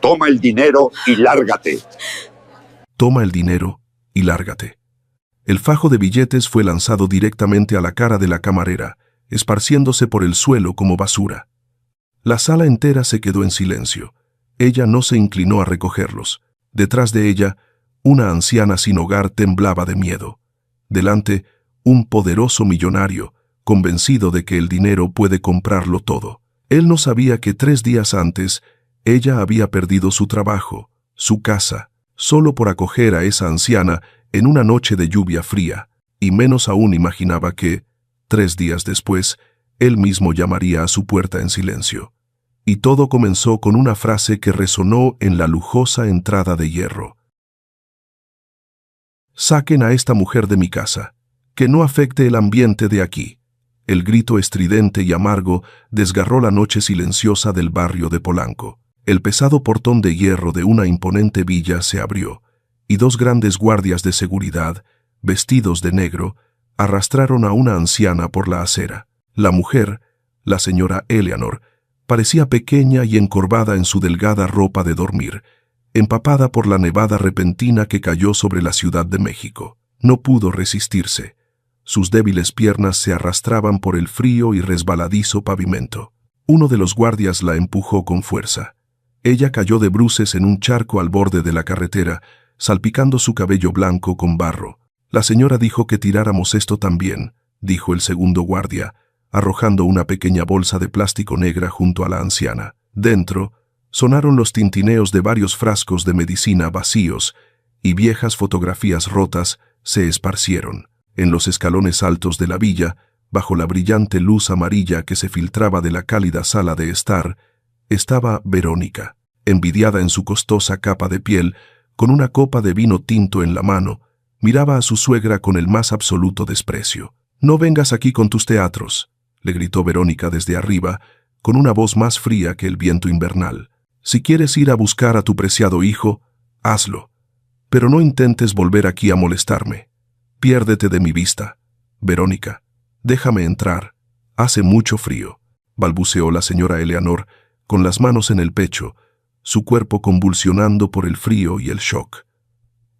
Toma el dinero y lárgate. Toma el dinero y lárgate. El fajo de billetes fue lanzado directamente a la cara de la camarera, esparciéndose por el suelo como basura. La sala entera se quedó en silencio. Ella no se inclinó a recogerlos. Detrás de ella, una anciana sin hogar temblaba de miedo. Delante, un poderoso millonario, convencido de que el dinero puede comprarlo todo. Él no sabía que 3 días antes, ella había perdido su trabajo, su casa, solo por acoger a esa anciana en una noche de lluvia fría, y menos aún imaginaba que, 3 días después, él mismo llamaría a su puerta en silencio. Y todo comenzó con una frase que resonó en la lujosa entrada de hierro. «Saquen a esta mujer de mi casa, que no afecte el ambiente de aquí». El grito estridente y amargo desgarró la noche silenciosa del barrio de Polanco. El pesado portón de hierro de una imponente villa se abrió, y 2 grandes guardias de seguridad, vestidos de negro, arrastraron a una anciana por la acera. La mujer, la señora Eleanor, parecía pequeña y encorvada en su delgada ropa de dormir, empapada por la nevada repentina que cayó sobre la Ciudad de México. No pudo resistirse. Sus débiles piernas se arrastraban por el frío y resbaladizo pavimento. Uno de los guardias la empujó con fuerza. Ella cayó de bruces en un charco al borde de la carretera, salpicando su cabello blanco con barro. «La señora dijo que tiráramos esto también», dijo el segundo guardia, arrojando una pequeña bolsa de plástico negra junto a la anciana. Dentro, sonaron los tintineos de varios frascos de medicina vacíos, y viejas fotografías rotas se esparcieron. En los escalones altos de la villa, bajo la brillante luz amarilla que se filtraba de la cálida sala de estar, estaba Verónica, envidiada en su costosa capa de piel, con una copa de vino tinto en la mano, miraba a su suegra con el más absoluto desprecio. «No vengas aquí con tus teatros», le gritó Verónica desde arriba, con una voz más fría que el viento invernal. «Si quieres ir a buscar a tu preciado hijo, hazlo, pero no intentes volver aquí a molestarme. Piérdete de mi vista. Verónica, déjame entrar. Hace mucho frío», balbuceó la señora Eleanor, con las manos en el pecho, su cuerpo convulsionando por el frío y el shock.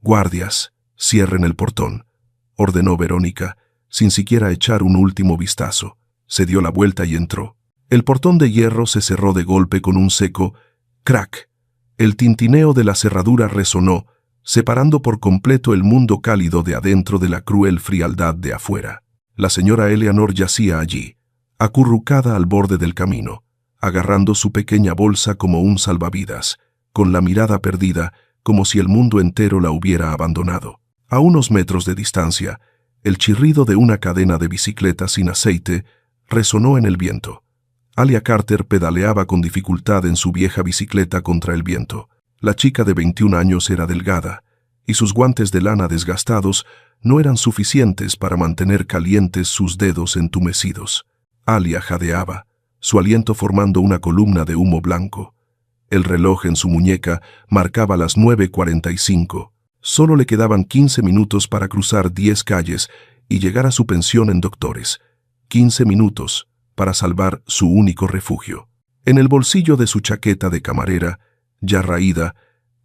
«Guardias, cierren el portón», ordenó Verónica, sin siquiera echar un último vistazo. Se dio la vuelta y entró. El portón de hierro se cerró de golpe con un seco crack. El tintineo de la cerradura resonó, separando por completo el mundo cálido de adentro de la cruel frialdad de afuera. La señora Eleanor yacía allí, acurrucada al borde del camino, agarrando su pequeña bolsa como un salvavidas, con la mirada perdida, como si el mundo entero la hubiera abandonado. A unos metros de distancia, el chirrido de una cadena de bicicletas sin aceite resonó en el viento. Alia Carter pedaleaba con dificultad en su vieja bicicleta contra el viento. La chica de 21 años era delgada, y sus guantes de lana desgastados no eran suficientes para mantener calientes sus dedos entumecidos. Alia jadeaba, su aliento formando una columna de humo blanco. El reloj en su muñeca marcaba las 9:45. Solo le quedaban 15 minutos para cruzar 10 calles y llegar a su pensión en Doctores. 15 minutos para salvar su único refugio. En el bolsillo de su chaqueta de camarera, ya raída,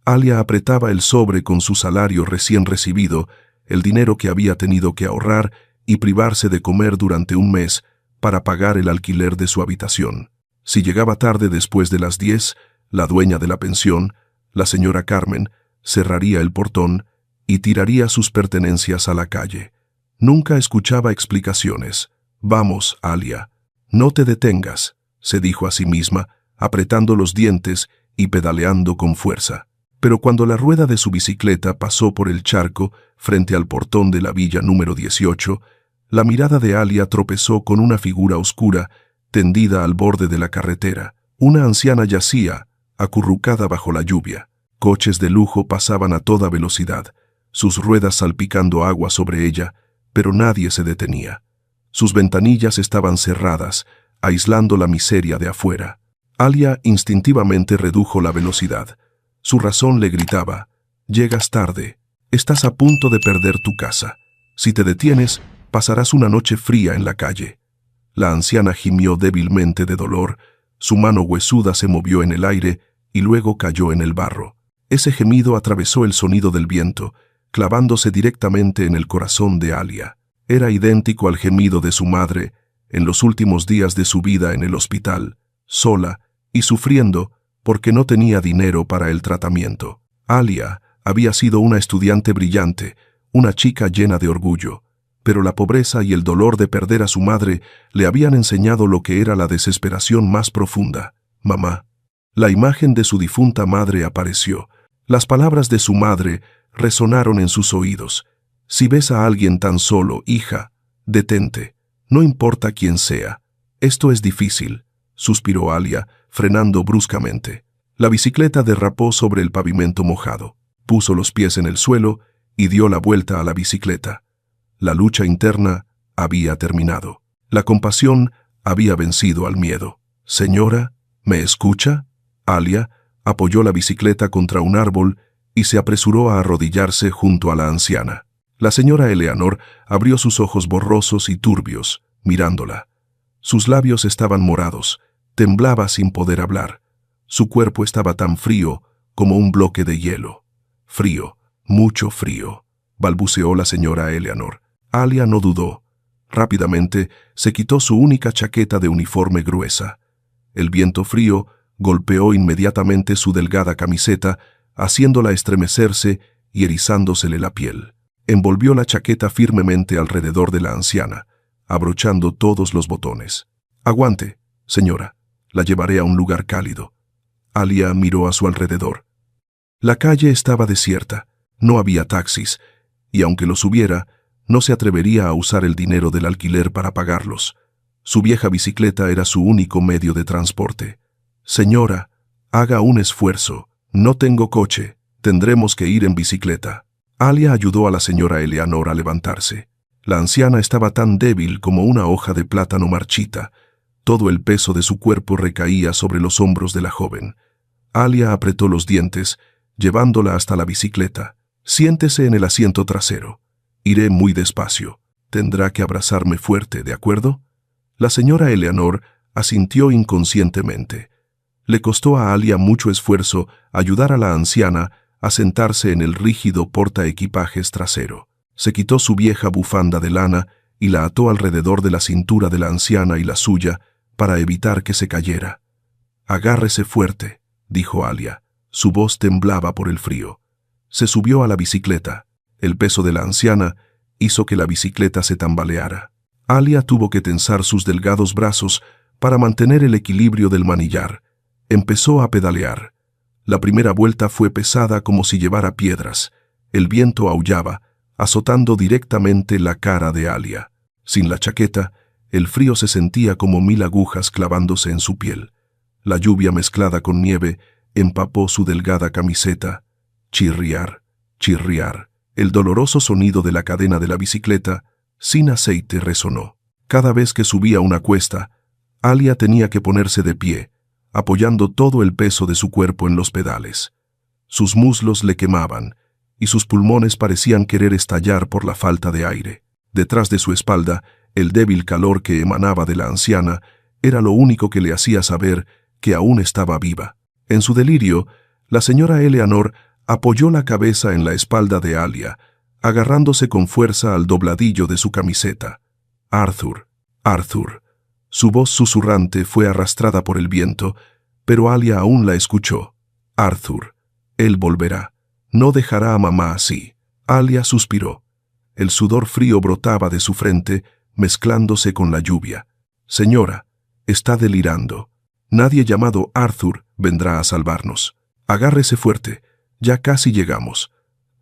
Alia apretaba el sobre con su salario recién recibido, el dinero que había tenido que ahorrar y privarse de comer durante un mes para pagar el alquiler de su habitación. Si llegaba tarde después de las 10, la dueña de la pensión, la señora Carmen, cerraría el portón y tiraría sus pertenencias a la calle. Nunca escuchaba explicaciones. «Vamos, Alia, no te detengas», se dijo a sí misma, apretando los dientes y pedaleando con fuerza. Pero cuando la rueda de su bicicleta pasó por el charco frente al portón de la villa número 18, la mirada de Alia tropezó con una figura oscura tendida al borde de la carretera. Una anciana yacía, acurrucada bajo la lluvia. Coches de lujo pasaban a toda velocidad, sus ruedas salpicando agua sobre ella, pero nadie se detenía. Sus ventanillas estaban cerradas, aislando la miseria de afuera. Alia instintivamente redujo la velocidad. Su razón le gritaba: «Llegas tarde, estás a punto de perder tu casa. Si te detienes, pasarás una noche fría en la calle». La anciana gimió débilmente de dolor, su mano huesuda se movió en el aire y luego cayó en el barro. Ese gemido atravesó el sonido del viento, clavándose directamente en el corazón de Alia. Era idéntico al gemido de su madre en los últimos días de su vida en el hospital, sola y sufriendo porque no tenía dinero para el tratamiento. Alia había sido una estudiante brillante, una chica llena de orgullo, pero la pobreza y el dolor de perder a su madre le habían enseñado lo que era la desesperación más profunda. «Mamá». La imagen de su difunta madre apareció. Las palabras de su madre resonaron en sus oídos. «Si ves a alguien tan solo, hija, detente, no importa quién sea. Esto es difícil», suspiró Alia, frenando bruscamente. La bicicleta derrapó sobre el pavimento mojado. Puso los pies en el suelo y dio la vuelta a la bicicleta. La lucha interna había terminado. La compasión había vencido al miedo. «Señora, ¿me escucha?». Alia apoyó la bicicleta contra un árbol y se apresuró a arrodillarse junto a la anciana. La señora Eleanor abrió sus ojos borrosos y turbios, mirándola. Sus labios estaban morados, temblaba sin poder hablar. Su cuerpo estaba tan frío como un bloque de hielo. «Frío, mucho frío», balbuceó la señora Eleanor. Alia no dudó. Rápidamente se quitó su única chaqueta de uniforme gruesa. El viento frío golpeó inmediatamente su delgada camiseta, haciéndola estremecerse y erizándosele la piel. Envolvió la chaqueta firmemente alrededor de la anciana, abrochando todos los botones. «Aguante, señora, la llevaré a un lugar cálido». Alia miró a su alrededor. La calle estaba desierta, no había taxis, y aunque los hubiera, no se atrevería a usar el dinero del alquiler para pagarlos. Su vieja bicicleta era su único medio de transporte. «Señora, haga un esfuerzo. No tengo coche. Tendremos que ir en bicicleta». Alia ayudó a la señora Eleanor a levantarse. La anciana estaba tan débil como una hoja de plátano marchita. Todo el peso de su cuerpo recaía sobre los hombros de la joven. Alia apretó los dientes, llevándola hasta la bicicleta. «Siéntese en el asiento trasero. Iré muy despacio. Tendrá que abrazarme fuerte, ¿de acuerdo?». La señora Eleanor asintió inconscientemente. Le costó a Alia mucho esfuerzo ayudar a la anciana a sentarse en el rígido portaequipajes trasero. Se quitó su vieja bufanda de lana y la ató alrededor de la cintura de la anciana y la suya para evitar que se cayera. «Agárrese fuerte», dijo Alia. Su voz temblaba por el frío. Se subió a la bicicleta. El peso de la anciana hizo que la bicicleta se tambaleara. Alia tuvo que tensar sus delgados brazos para mantener el equilibrio del manillar. Empezó a pedalear. La primera vuelta fue pesada como si llevara piedras. El viento aullaba, azotando directamente la cara de Alia. Sin la chaqueta, el frío se sentía como 1000 agujas clavándose en su piel. La lluvia mezclada con nieve empapó su delgada camiseta. Chirriar, chirriar. El doloroso sonido de la cadena de la bicicleta, sin aceite, resonó. Cada vez que subía una cuesta, Alia tenía que ponerse de pie, apoyando todo el peso de su cuerpo en los pedales. Sus muslos le quemaban, y sus pulmones parecían querer estallar por la falta de aire. Detrás de su espalda, el débil calor que emanaba de la anciana era lo único que le hacía saber que aún estaba viva. En su delirio, la señora Eleanor apoyó la cabeza en la espalda de Alia, agarrándose con fuerza al dobladillo de su camiseta. «Arthur, Arthur». Su voz susurrante fue arrastrada por el viento, pero Alia aún la escuchó. «Arthur, él volverá. No dejará a mamá así». Alia suspiró. El sudor frío brotaba de su frente, mezclándose con la lluvia. «Señora, está delirando. Nadie llamado Arthur vendrá a salvarnos. Agárrese fuerte. Ya casi llegamos».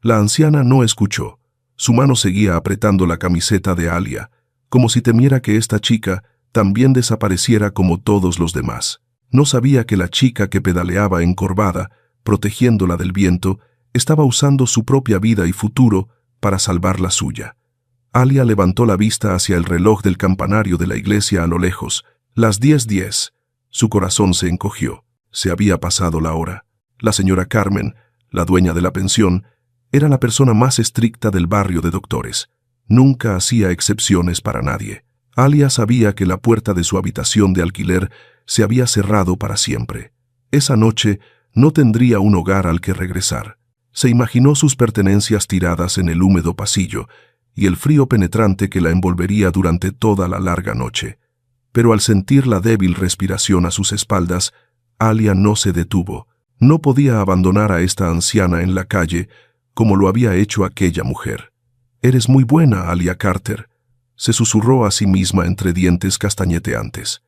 La anciana no escuchó. Su mano seguía apretando la camiseta de Alia, como si temiera que esta chica también desapareciera como todos los demás. No sabía que la chica que pedaleaba encorvada, protegiéndola del viento, estaba usando su propia vida y futuro para salvar la suya. Alia levantó la vista hacia el reloj del campanario de la iglesia a lo lejos. Las 10:10. Su corazón se encogió. Se había pasado la hora. La señora Carmen, la dueña de la pensión, era la persona más estricta del barrio de doctores. Nunca hacía excepciones para nadie. Alia sabía que la puerta de su habitación de alquiler se había cerrado para siempre. Esa noche No tendría un hogar al que regresar. Se imaginó sus pertenencias tiradas en el húmedo pasillo y el frío penetrante que la envolvería durante toda la larga noche. Pero al sentir la débil respiración a sus espaldas, Alia no se detuvo. No podía abandonar a esta anciana en la calle como lo había hecho aquella mujer. «Eres muy buena, Alia Carter», se susurró a sí misma entre dientes castañeteantes.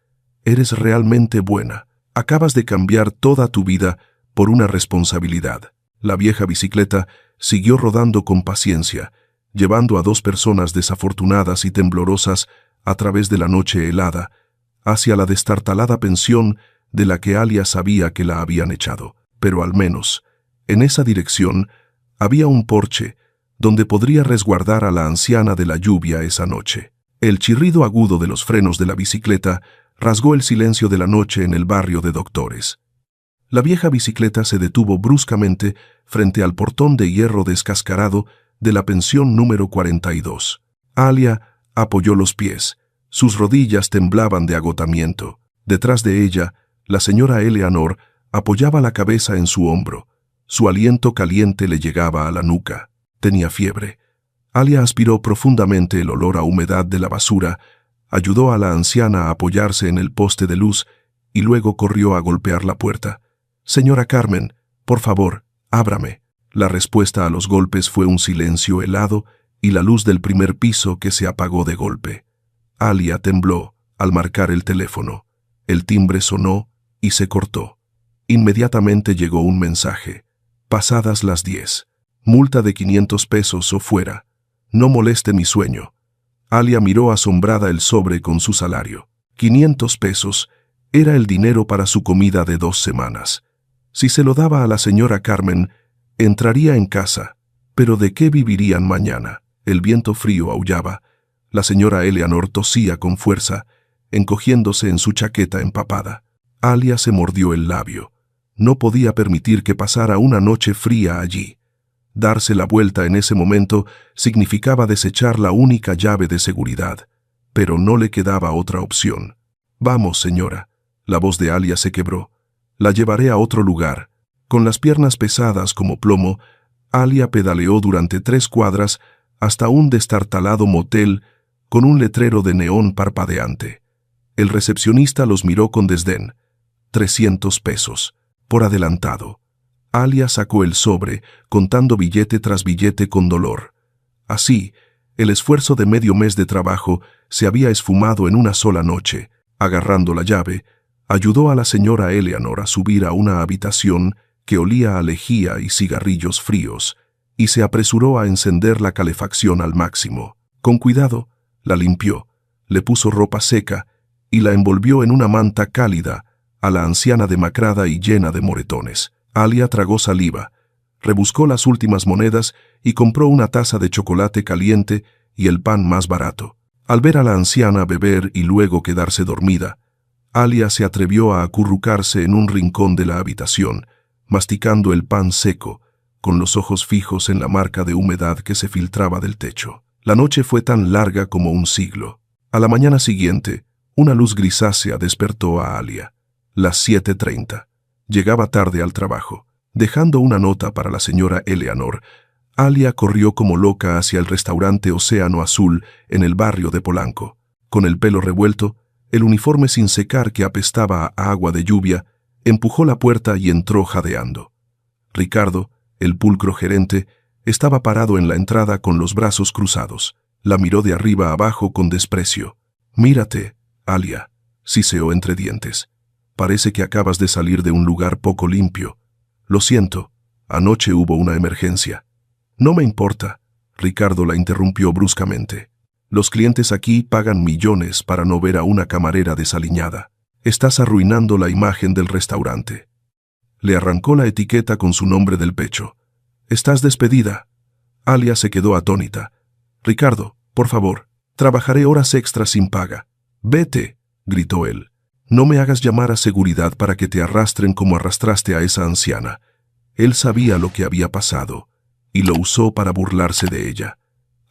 «Eres realmente buena. Acabas de cambiar toda tu vida por una responsabilidad». La vieja bicicleta siguió rodando con paciencia, llevando a dos personas desafortunadas y temblorosas a través de la noche helada, hacia la destartalada pensión de la que Alia sabía que la habían echado. Pero al menos, en esa dirección, había un porche donde podría resguardar a la anciana de la lluvia esa noche. El chirrido agudo de los frenos de la bicicleta rasgó el silencio de la noche en el barrio de Doctores. La vieja bicicleta se detuvo bruscamente frente al portón de hierro descascarado de la pensión número 42. Alia apoyó los pies. Sus rodillas temblaban de agotamiento. Detrás de ella, la señora Eleanor apoyaba la cabeza en su hombro. Su aliento caliente le llegaba a la nuca. Tenía fiebre. Alia aspiró profundamente el olor a humedad de la basura, ayudó a la anciana a apoyarse en el poste de luz y luego corrió a golpear la puerta. «Señora Carmen, por favor, ábrame». La respuesta a los golpes fue un silencio helado y la luz del primer piso que se apagó de golpe. Alia tembló al marcar el teléfono. El timbre sonó y se cortó. Inmediatamente llegó un mensaje. «Pasadas las 10. Multa de 500 pesos o fuera. No moleste mi sueño». Alia miró asombrada el sobre con su salario. 500 pesos era el dinero para su comida de 2 semanas. Si se lo daba a la señora Carmen, entraría en casa. Pero ¿de qué vivirían mañana? El viento frío aullaba. La señora Eleanor tosía con fuerza, encogiéndose en su chaqueta empapada. Alia se mordió el labio. No podía permitir que pasara una noche fría allí. Darse la vuelta en ese momento significaba desechar la única llave de seguridad, pero no le quedaba otra opción. «Vamos, señora». La voz de Alia se quebró. «La llevaré a otro lugar». Con las piernas pesadas como plomo, Alia pedaleó durante 3 cuadras hasta un destartalado motel con un letrero de neón parpadeante. El recepcionista los miró con desdén. 300 pesos, por adelantado. Alia sacó el sobre, contando billete tras billete con dolor. Así, el esfuerzo de medio mes de trabajo se había esfumado en una sola noche. Agarrando la llave, ayudó a la señora Eleanor a subir a una habitación que olía a lejía y cigarrillos fríos, y se apresuró a encender la calefacción al máximo. Con cuidado, la limpió, le puso ropa seca y la envolvió en una manta cálida a la anciana demacrada y llena de moretones. Alia tragó saliva, rebuscó las últimas monedas y compró una taza de chocolate caliente y el pan más barato. Al ver a la anciana beber y luego quedarse dormida, Alia se atrevió a acurrucarse en un rincón de la habitación, masticando el pan seco, con los ojos fijos en la marca de humedad que se filtraba del techo. La noche fue tan larga como un siglo. A la mañana siguiente, una luz grisácea despertó a Alia. Las 7:30. Llegaba tarde al trabajo. Dejando una nota para la señora Eleanor, Alia corrió como loca hacia el restaurante Océano Azul en el barrio de Polanco. Con el pelo revuelto, el uniforme sin secar que apestaba a agua de lluvia, empujó la puerta y entró jadeando. Ricardo, el pulcro gerente, estaba parado en la entrada con los brazos cruzados. La miró de arriba abajo con desprecio. «Mírate, Alia», siseó entre dientes. «Parece que acabas de salir de un lugar poco limpio. Lo siento, anoche hubo una emergencia». «No me importa», Ricardo la interrumpió bruscamente. «Los clientes aquí pagan millones para no ver a una camarera desaliñada. Estás arruinando la imagen del restaurante». Le arrancó la etiqueta con su nombre del pecho. «Estás despedida». Alia se quedó atónita. «Ricardo, por favor, trabajaré horas extras sin paga». «Vete», gritó él. «No me hagas llamar a seguridad para que te arrastren como arrastraste a esa anciana». Él sabía lo que había pasado y lo usó para burlarse de ella.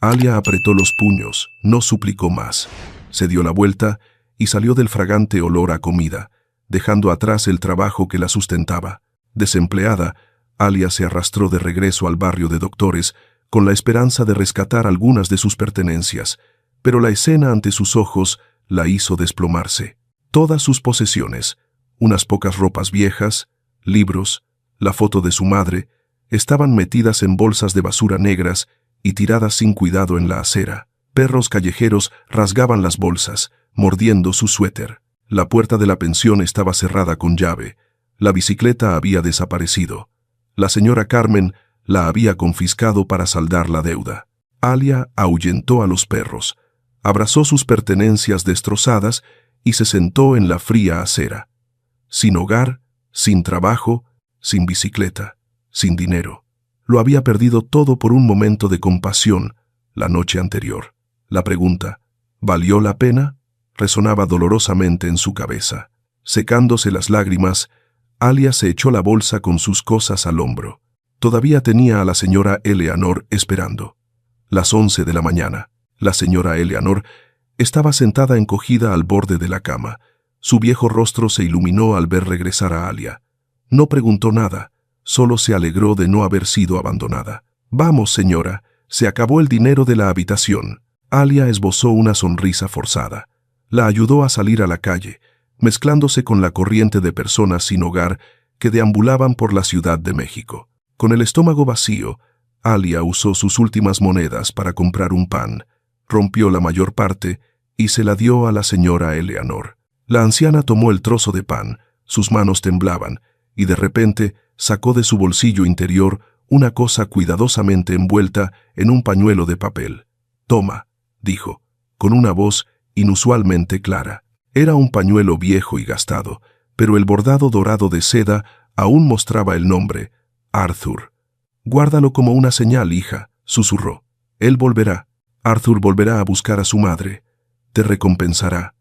Alia apretó los puños, no suplicó más. Se dio la vuelta y salió del fragante olor a comida, dejando atrás el trabajo que la sustentaba. Desempleada, Alia se arrastró de regreso al barrio de doctores con la esperanza de rescatar algunas de sus pertenencias, pero la escena ante sus ojos la hizo desplomarse. Todas sus posesiones, unas pocas ropas viejas, libros, la foto de su madre, estaban metidas en bolsas de basura negras y tiradas sin cuidado en la acera. Perros callejeros rasgaban las bolsas, mordiendo su suéter. La puerta de la pensión estaba cerrada con llave. La bicicleta había desaparecido. La señora Carmen la había confiscado para saldar la deuda. Alia ahuyentó a los perros, abrazó sus pertenencias destrozadas y se sentó en la fría acera. Sin hogar, sin trabajo, sin bicicleta, sin dinero. Lo había perdido todo por un momento de compasión la noche anterior. La pregunta, ¿valió la pena?, resonaba dolorosamente en su cabeza. Secándose las lágrimas, Alia se echó la bolsa con sus cosas al hombro. Todavía tenía a la señora Eleanor esperando. Las 11 de la mañana. La señora Eleanor estaba sentada encogida al borde de la cama. Su viejo rostro se iluminó al ver regresar a Alia. No preguntó nada, solo se alegró de no haber sido abandonada. «Vamos, señora, se acabó el dinero de la habitación». Alia esbozó una sonrisa forzada. La ayudó a salir a la calle, mezclándose con la corriente de personas sin hogar que deambulaban por la Ciudad de México. Con el estómago vacío, Alia usó sus últimas monedas para comprar un pan, rompió la mayor parte y se la dio a la señora Eleanor. La anciana tomó el trozo de pan, sus manos temblaban, y de repente sacó de su bolsillo interior una cosa cuidadosamente envuelta en un pañuelo de papel. «Toma», dijo, con una voz inusualmente clara. Era un pañuelo viejo y gastado, pero el bordado dorado de seda aún mostraba el nombre, Arthur. «Guárdalo como una señal, hija», susurró. «Él volverá. Arthur volverá a buscar a su madre. Te recompensará».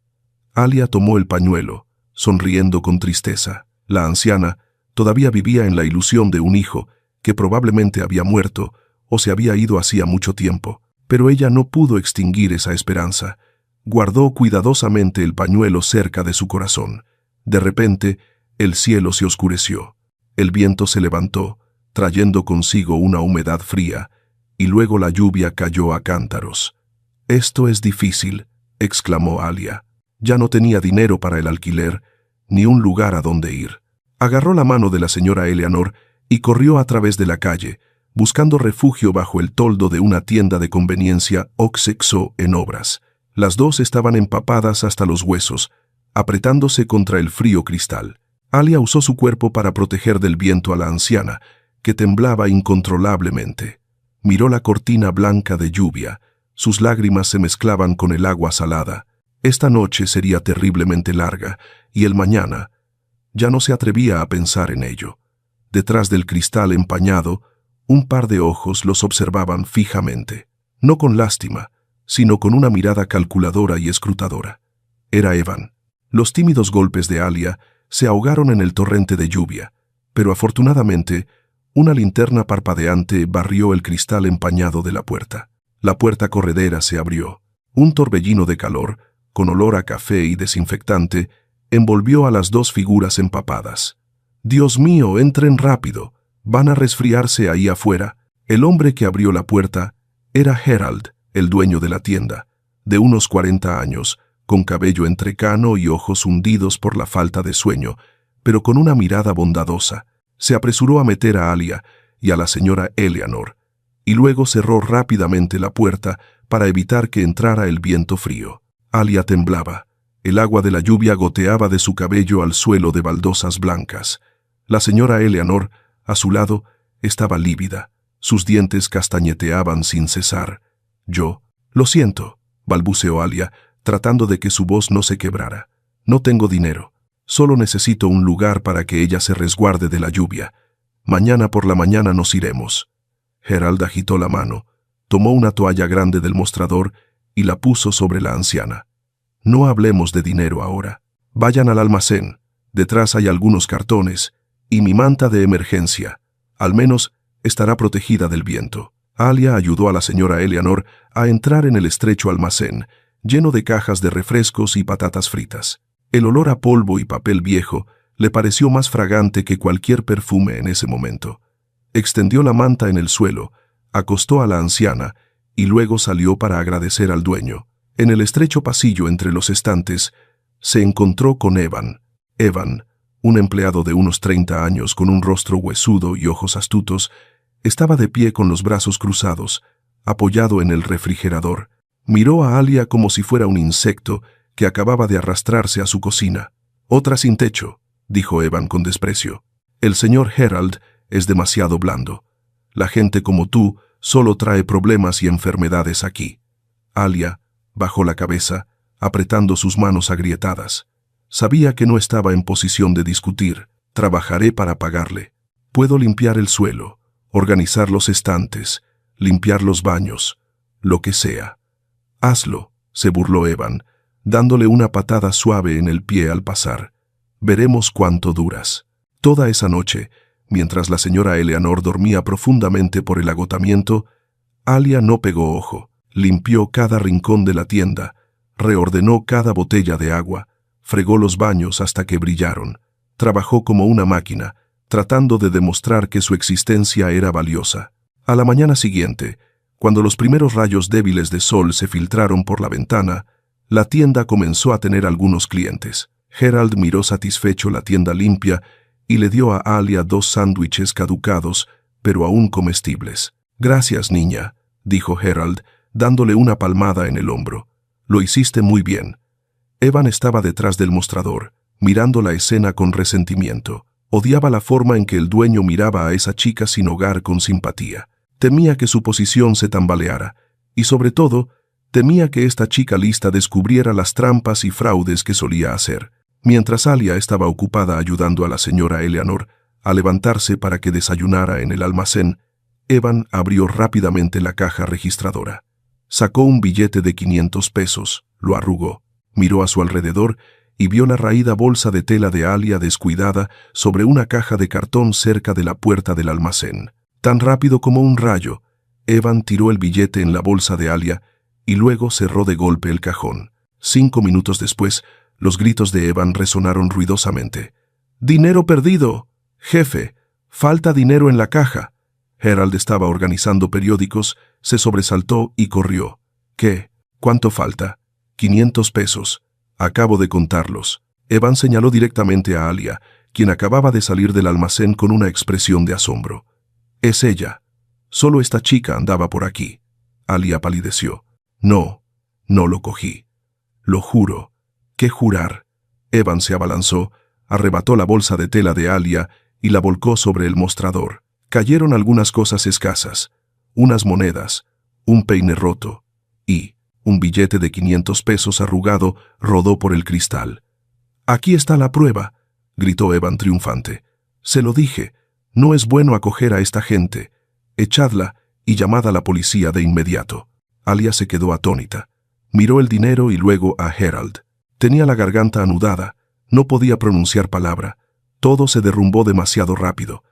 Alia tomó el pañuelo, sonriendo con tristeza. La anciana todavía vivía en la ilusión de un hijo que probablemente había muerto o se había ido hacía mucho tiempo, pero ella no pudo extinguir esa esperanza. Guardó cuidadosamente el pañuelo cerca de su corazón. De repente, el cielo se oscureció. El viento se levantó, trayendo consigo una humedad fría, y luego la lluvia cayó a cántaros. «Esto es difícil», exclamó Alia. Ya no tenía dinero para el alquiler, ni un lugar a donde ir. Agarró la mano de la señora Eleanor y corrió a través de la calle, buscando refugio bajo el toldo de una tienda de conveniencia Oxexo en obras. Las dos estaban empapadas hasta los huesos, apretándose contra el frío cristal. Alia usó su cuerpo para proteger del viento a la anciana, que temblaba incontrolablemente. Miró la cortina blanca de lluvia. Sus lágrimas se mezclaban con el agua salada. Esta noche sería terriblemente larga, y el mañana. Ya no se atrevía a pensar en ello. Detrás del cristal empañado, un par de ojos los observaban fijamente, no con lástima, sino con una mirada calculadora y escrutadora. Era Evan. Los tímidos golpes de Alia se ahogaron en el torrente de lluvia, pero afortunadamente, una linterna parpadeante barrió el cristal empañado de la puerta. La puerta corredera se abrió. Un torbellino de calor, con olor a café y desinfectante, envolvió a las dos figuras empapadas. «Dios mío, entren rápido. Van a resfriarse ahí afuera». El hombre que abrió la puerta era Gerald, el dueño de la tienda, de unos 40 años, con cabello entrecano y ojos hundidos por la falta de sueño, pero con una mirada bondadosa. Se apresuró a meter a Alia y a la señora Eleanor, y luego cerró rápidamente la puerta para evitar que entrara el viento frío. Alia temblaba. El agua de la lluvia goteaba de su cabello al suelo de baldosas blancas. La señora Eleanor, a su lado, estaba lívida. Sus dientes castañeteaban sin cesar. «Yo, lo siento», balbuceó Alia, tratando de que su voz no se quebrara. «No tengo dinero. Solo necesito un lugar para que ella se resguarde de la lluvia. Mañana por la mañana nos iremos». Gerald agitó la mano, tomó una toalla grande del mostrador y la puso sobre la anciana. «No hablemos de dinero ahora. Vayan al almacén. Detrás hay algunos cartones y mi manta de emergencia. Al menos estará protegida del viento». Alia ayudó a la señora Eleanor a entrar en el estrecho almacén, lleno de cajas de refrescos y patatas fritas. El olor a polvo y papel viejo Le pareció más fragante que cualquier perfume en ese momento. Extendió la manta en el suelo, acostó a la anciana y luego salió para agradecer al dueño. En el estrecho pasillo entre los estantes, se encontró con Evan. Evan, un empleado de unos 30 años con un rostro huesudo y ojos astutos, estaba de pie con los brazos cruzados, apoyado en el refrigerador. Miró a Alia como si fuera un insecto que acababa de arrastrarse a su cocina. «Otra sin techo», dijo Evan con desprecio. «El señor Herald es demasiado blando. La gente como tú solo trae problemas y enfermedades aquí». Alia bajó la cabeza, apretando sus manos agrietadas. Sabía que no estaba en posición de discutir. «Trabajaré para pagarle. Puedo limpiar el suelo, organizar los estantes, limpiar los baños, lo que sea». «Hazlo», se burló Evan, dándole una patada suave en el pie al pasar. «Veremos cuánto duras». Toda esa noche, mientras la señora Eleanor dormía profundamente por el agotamiento, Alia no pegó ojo. Limpió cada rincón de la tienda, reordenó cada botella de agua, fregó los baños hasta que brillaron. Trabajó como una máquina, tratando de demostrar que su existencia era valiosa. A la mañana siguiente, cuando los primeros rayos débiles de sol se filtraron por la ventana, la tienda comenzó a tener algunos clientes. Herald miró satisfecho la tienda limpia y le dio a Alia 2 sándwiches caducados, pero aún comestibles. «Gracias, niña», dijo Herald, dándole una palmada en el hombro. «Lo hiciste muy bien». Evan estaba detrás del mostrador, mirando la escena con resentimiento. Odiaba la forma en que el dueño miraba a esa chica sin hogar con simpatía. Temía que su posición se tambaleara, y sobre todo, temía que esta chica lista descubriera las trampas y fraudes que solía hacer. Mientras Alia estaba ocupada ayudando a la señora Eleanor a levantarse para que desayunara en el almacén, Evan abrió rápidamente la caja registradora. Sacó un billete de 500 pesos, lo arrugó, miró a su alrededor y vio la raída bolsa de tela de Alia descuidada sobre una caja de cartón cerca de la puerta del almacén. Tan rápido como un rayo, Evan tiró el billete en la bolsa de Alia y luego cerró de golpe el cajón. 5 minutos después, los gritos de Evan resonaron ruidosamente. «¡Dinero perdido! Jefe, falta dinero en la caja». Herald estaba organizando periódicos, se sobresaltó y corrió. «¿Qué? ¿Cuánto falta?» «500 pesos. Acabo de contarlos». Evan señaló directamente a Alia, quien acababa de salir del almacén con una expresión de asombro. «Es ella. Solo esta chica andaba por aquí». Alia palideció. «No, no lo cogí. Lo juro». «¿Qué jurar?» Evan se abalanzó, arrebató la bolsa de tela de Alia y la volcó sobre el mostrador. Cayeron algunas cosas escasas, unas monedas, un peine roto y un billete de 500 pesos arrugado rodó por el cristal. «Aquí está la prueba», gritó Evan triunfante. «Se lo dije, no es bueno acoger a esta gente. Echadla y llamad a la policía de inmediato». Alia se quedó atónita. Miró el dinero y luego a Herald. Tenía la garganta anudada, no podía pronunciar palabra. Todo se derrumbó demasiado rápido.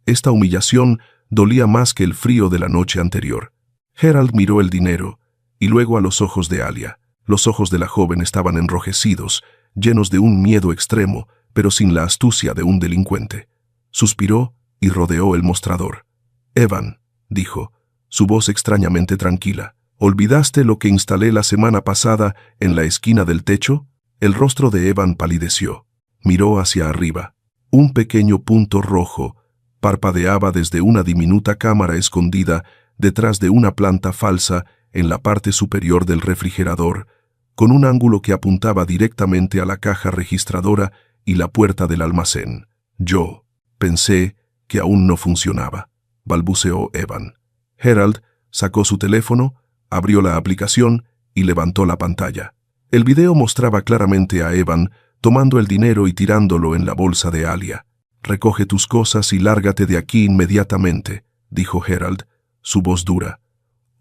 Esta humillación dolía más que el frío de la noche anterior. Herald miró el dinero y luego a los ojos de Alia. Los ojos de la joven estaban enrojecidos, llenos de un miedo extremo, pero sin la astucia de un delincuente. Suspiró y rodeó el mostrador. «Evan», dijo, su voz extrañamente tranquila, «¿olvidaste lo que instalé la semana pasada en la esquina del techo?» El rostro de Evan palideció. Miró hacia arriba. Un pequeño punto rojo parpadeaba desde una diminuta cámara escondida detrás de una planta falsa en la parte superior del refrigerador, con un ángulo que apuntaba directamente a la caja registradora y la puerta del almacén. «Yo pensé que aún no funcionaba», balbuceó Evan. Herald sacó su teléfono, abrió la aplicación y levantó la pantalla. El video mostraba claramente a Evan tomando el dinero y tirándolo en la bolsa de Alia. «Recoge tus cosas y lárgate de aquí inmediatamente», dijo Herald, su voz dura.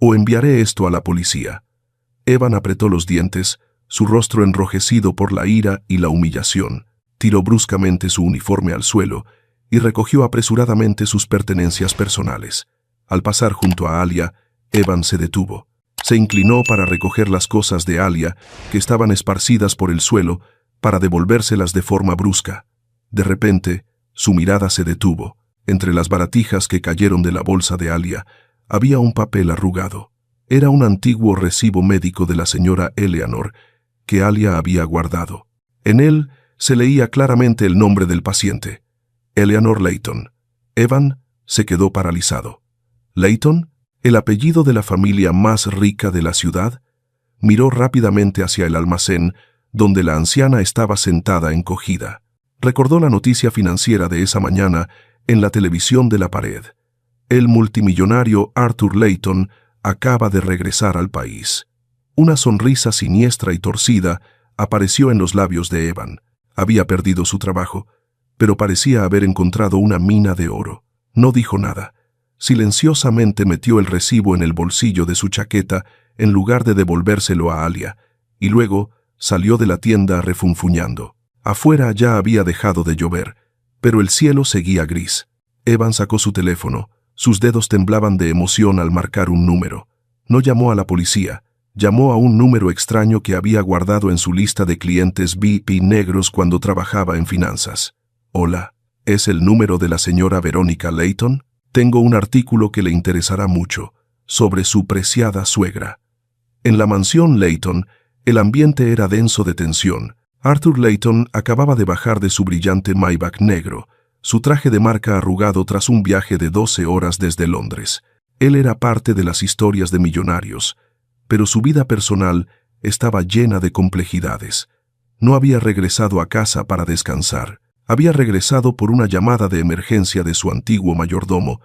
«O enviaré esto a la policía». Evan apretó los dientes, su rostro enrojecido por la ira y la humillación. Tiró bruscamente su uniforme al suelo y recogió apresuradamente sus pertenencias personales. Al pasar junto a Alia, Evan se detuvo. Se inclinó para recoger las cosas de Alia, que estaban esparcidas por el suelo, para devolvérselas de forma brusca. De repente, su mirada se detuvo. Entre las baratijas que cayeron de la bolsa de Alia, había un papel arrugado. Era un antiguo recibo médico de la señora Eleanor que Alia había guardado. En él se leía claramente el nombre del paciente, Eleanor Layton. Evan se quedó paralizado. ¿Layton? ¿El apellido de la familia más rica de la ciudad? Miró rápidamente hacia el almacén, donde la anciana estaba sentada encogida. Recordó la noticia financiera de esa mañana en la televisión de la pared. El multimillonario Arthur Layton acaba de regresar al país. Una sonrisa siniestra y torcida apareció en los labios de Evan. Había perdido su trabajo, pero parecía haber encontrado una mina de oro. No dijo nada. Silenciosamente metió el recibo en el bolsillo de su chaqueta en lugar de devolvérselo a Alia, y luego salió de la tienda refunfuñando. Afuera ya había dejado de llover, pero el cielo seguía gris. Evan sacó su teléfono. Sus dedos temblaban de emoción al marcar un número. No llamó a la policía. Llamó a un número extraño que había guardado en su lista de clientes VIP negros cuando trabajaba en finanzas. Hola, ¿es el número de la señora Verónica Layton? Tengo un artículo que le interesará mucho, sobre su preciada suegra. En la mansión Layton, el ambiente era denso de tensión. Arthur Layton acababa de bajar de su brillante Maybach negro, su traje de marca arrugado tras un viaje de 12 horas desde Londres. Él era parte de las historias de millonarios, pero su vida personal estaba llena de complejidades. No había regresado a casa para descansar. Había regresado por una llamada de emergencia de su antiguo mayordomo,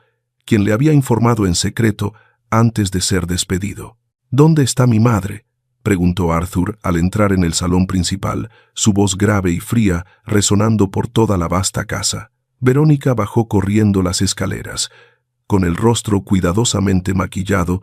quien le había informado en secreto antes de ser despedido. ¿Dónde está mi madre?, preguntó Arthur al entrar en el salón principal, su voz grave y fría resonando por toda la vasta casa. Verónica bajó corriendo las escaleras, con el rostro cuidadosamente maquillado,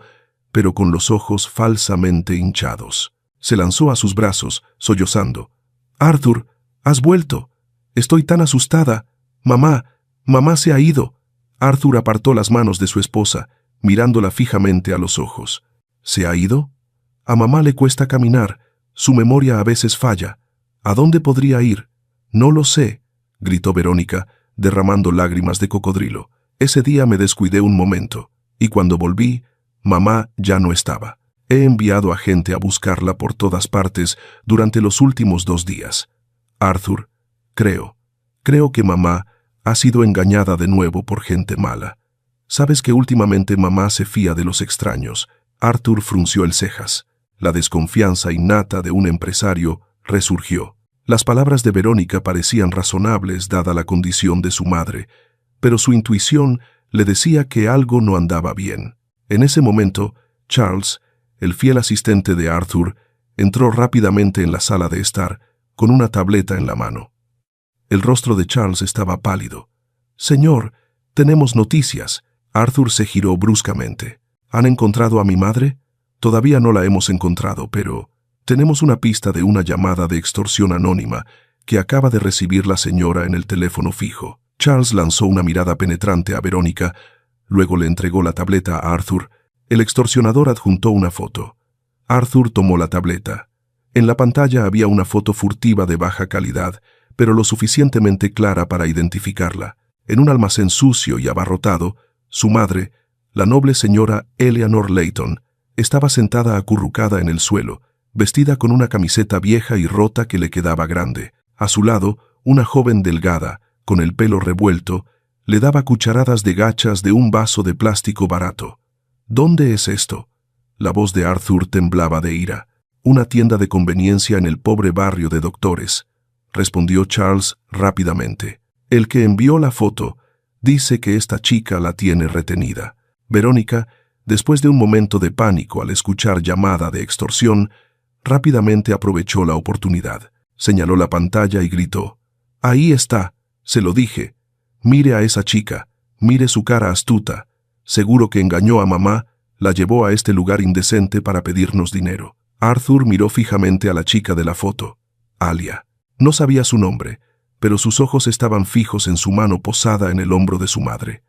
pero con los ojos falsamente hinchados. Se lanzó a sus brazos, sollozando. «Arthur, has vuelto. Estoy tan asustada. Mamá, mamá se ha ido». Arthur apartó las manos de su esposa, mirándola fijamente a los ojos. «¿Se ha ido? A mamá le cuesta caminar. Su memoria a veces falla. ¿A dónde podría ir?» «No lo sé», gritó Verónica, derramando lágrimas de cocodrilo. «Ese día me descuidé un momento, y cuando volví, mamá ya no estaba. He enviado a gente a buscarla por todas partes durante los últimos 2 días. Arthur, creo que mamá ha sido engañada de nuevo por gente mala. Sabes que últimamente mamá se fía de los extraños». Arthur frunció el cejas. La desconfianza innata de un empresario resurgió. Las palabras de Verónica parecían razonables dada la condición de su madre, pero su intuición le decía que algo no andaba bien. En ese momento, Charles, el fiel asistente de Arthur, entró rápidamente en la sala de estar, con una tableta en la mano. El rostro de Charles estaba pálido. «Señor, tenemos noticias». Arthur se giró bruscamente. «¿Han encontrado a mi madre?» «Todavía no la hemos encontrado, pero tenemos una pista de una llamada de extorsión anónima que acaba de recibir la señora en el teléfono fijo». Charles lanzó una mirada penetrante a Verónica, luego le entregó la tableta a Arthur. El extorsionador adjuntó una foto. Arthur tomó la tableta. En la pantalla había una foto furtiva de baja calidad, pero lo suficientemente clara para identificarla. En un almacén sucio y abarrotado, su madre, la noble señora Eleanor Layton, estaba sentada acurrucada en el suelo, vestida con una camiseta vieja y rota que le quedaba grande. A su lado, una joven delgada, con el pelo revuelto, le daba cucharadas de gachas de un vaso de plástico barato. «¿Dónde es esto?». La voz de Arthur temblaba de ira. «Una tienda de conveniencia en el pobre barrio de Doctores», respondió Charles rápidamente. «El que envió la foto dice que esta chica la tiene retenida». Verónica, después de un momento de pánico al escuchar llamada de extorsión, rápidamente aprovechó la oportunidad. Señaló la pantalla y gritó: «Ahí está, se lo dije. Mire a esa chica, mire su cara astuta. Seguro que engañó a mamá, la llevó a este lugar indecente para pedirnos dinero». Arthur miró fijamente a la chica de la foto, Alia. No sabía su nombre, pero sus ojos estaban fijos en su mano posada en el hombro de su madre.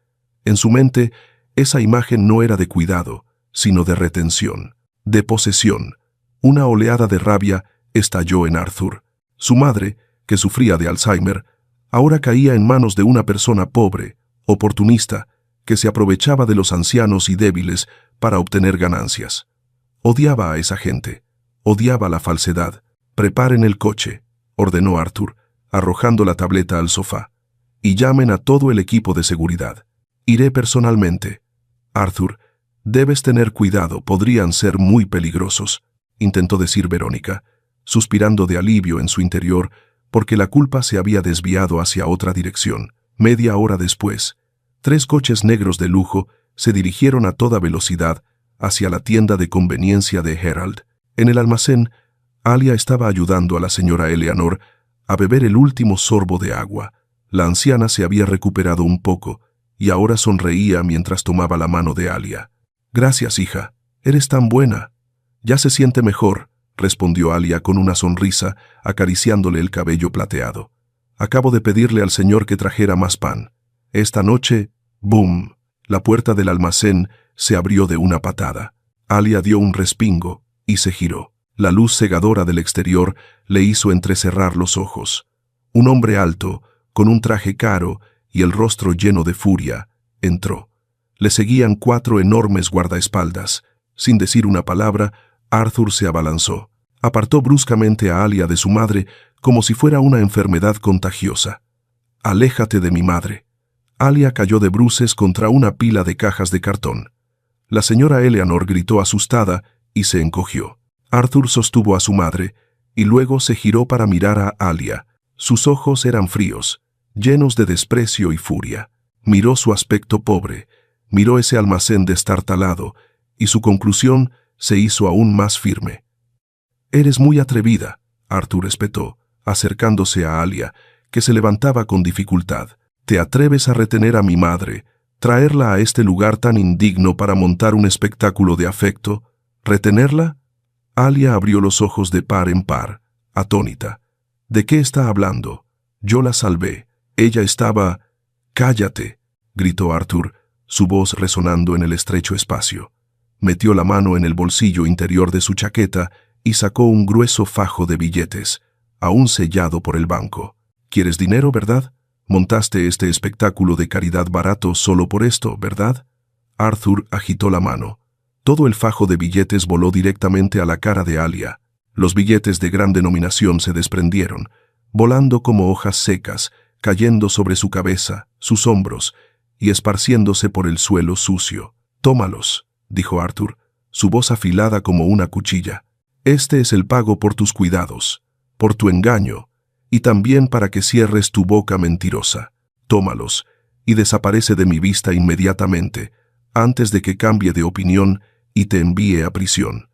En su mente, esa imagen no era de cuidado, sino de retención, de posesión. Una oleada de rabia estalló en Arthur. Su madre, que sufría de Alzheimer, ahora caía en manos de una persona pobre, oportunista, que se aprovechaba de los ancianos y débiles para obtener ganancias. Odiaba a esa gente, odiaba la falsedad. «Preparen el coche», ordenó Arthur, arrojando la tableta al sofá, «y llamen a todo el equipo de seguridad. Iré personalmente». «Arthur, debes tener cuidado, podrían ser muy peligrosos», intentó decir Verónica, suspirando de alivio en su interior porque la culpa se había desviado hacia otra dirección. Media hora después, 3 coches negros de lujo se dirigieron a toda velocidad hacia la tienda de conveniencia de Herald. En el almacén, Alia estaba ayudando a la señora Eleanor a beber el último sorbo de agua. La anciana se había recuperado un poco y ahora sonreía mientras tomaba la mano de Alia. «Gracias, hija. Eres tan buena». «Ya se siente mejor», respondió Alia con una sonrisa, acariciándole el cabello plateado. «Acabo de pedirle al señor que trajera más pan. Esta noche, ¡boom!». La puerta del almacén se abrió de una patada. Alia dio un respingo y se giró. La luz cegadora del exterior le hizo entrecerrar los ojos. Un hombre alto, con un traje caro y el rostro lleno de furia, entró. Le seguían 4 enormes guardaespaldas. Sin decir una palabra, Arthur se abalanzó. Apartó bruscamente a Alia de su madre como si fuera una enfermedad contagiosa. «Aléjate de mi madre». Alia cayó de bruces contra una pila de cajas de cartón. La señora Eleanor gritó asustada y se encogió. Arthur sostuvo a su madre y luego se giró para mirar a Alia. Sus ojos eran fríos, llenos de desprecio y furia. Miró su aspecto pobre, miró ese almacén destartalado y su conclusión se hizo aún más firme. «Eres muy atrevida», Arthur espetó, acercándose a Alia, que se levantaba con dificultad. «¿Te atreves a retener a mi madre, traerla a este lugar tan indigno para montar un espectáculo de afecto? ¿Retenerla?» Alia abrió los ojos de par en par, atónita. «¿De qué está hablando? Yo la salvé. Ella estaba...». «Cállate», gritó Arthur, su voz resonando en el estrecho espacio. Metió la mano en el bolsillo interior de su chaqueta y sacó un grueso fajo de billetes, aún sellado por el banco. «¿Quieres dinero, verdad? Montaste este espectáculo de caridad barato solo por esto, ¿verdad?» Arthur agitó la mano. Todo el fajo de billetes voló directamente a la cara de Alia. Los billetes de gran denominación se desprendieron, volando como hojas secas, cayendo sobre su cabeza, sus hombros, y esparciéndose por el suelo sucio. «Tómalos», dijo Arthur, su voz afilada como una cuchilla. «Este es el pago por tus cuidados, por tu engaño, y también para que cierres tu boca mentirosa. Tómalos, y desaparece de mi vista inmediatamente, antes de que cambie de opinión y te envíe a prisión».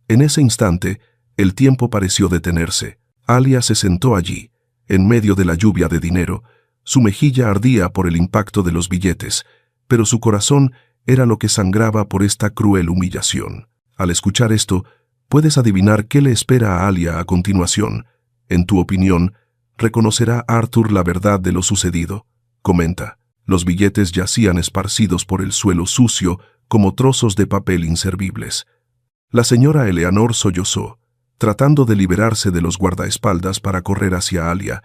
En ese instante, el tiempo pareció detenerse. Alia se sentó allí, en medio de la lluvia de dinero. Su mejilla ardía por el impacto de los billetes, pero su corazón era lo que sangraba por esta cruel humillación. Al escuchar esto, puedes adivinar qué le espera a Alia a continuación. En tu opinión, ¿reconocerá Arthur la verdad de lo sucedido? Comenta. Los billetes yacían esparcidos por el suelo sucio como trozos de papel inservibles. La señora Eleanor sollozó, tratando de liberarse de los guardaespaldas para correr hacia Alia,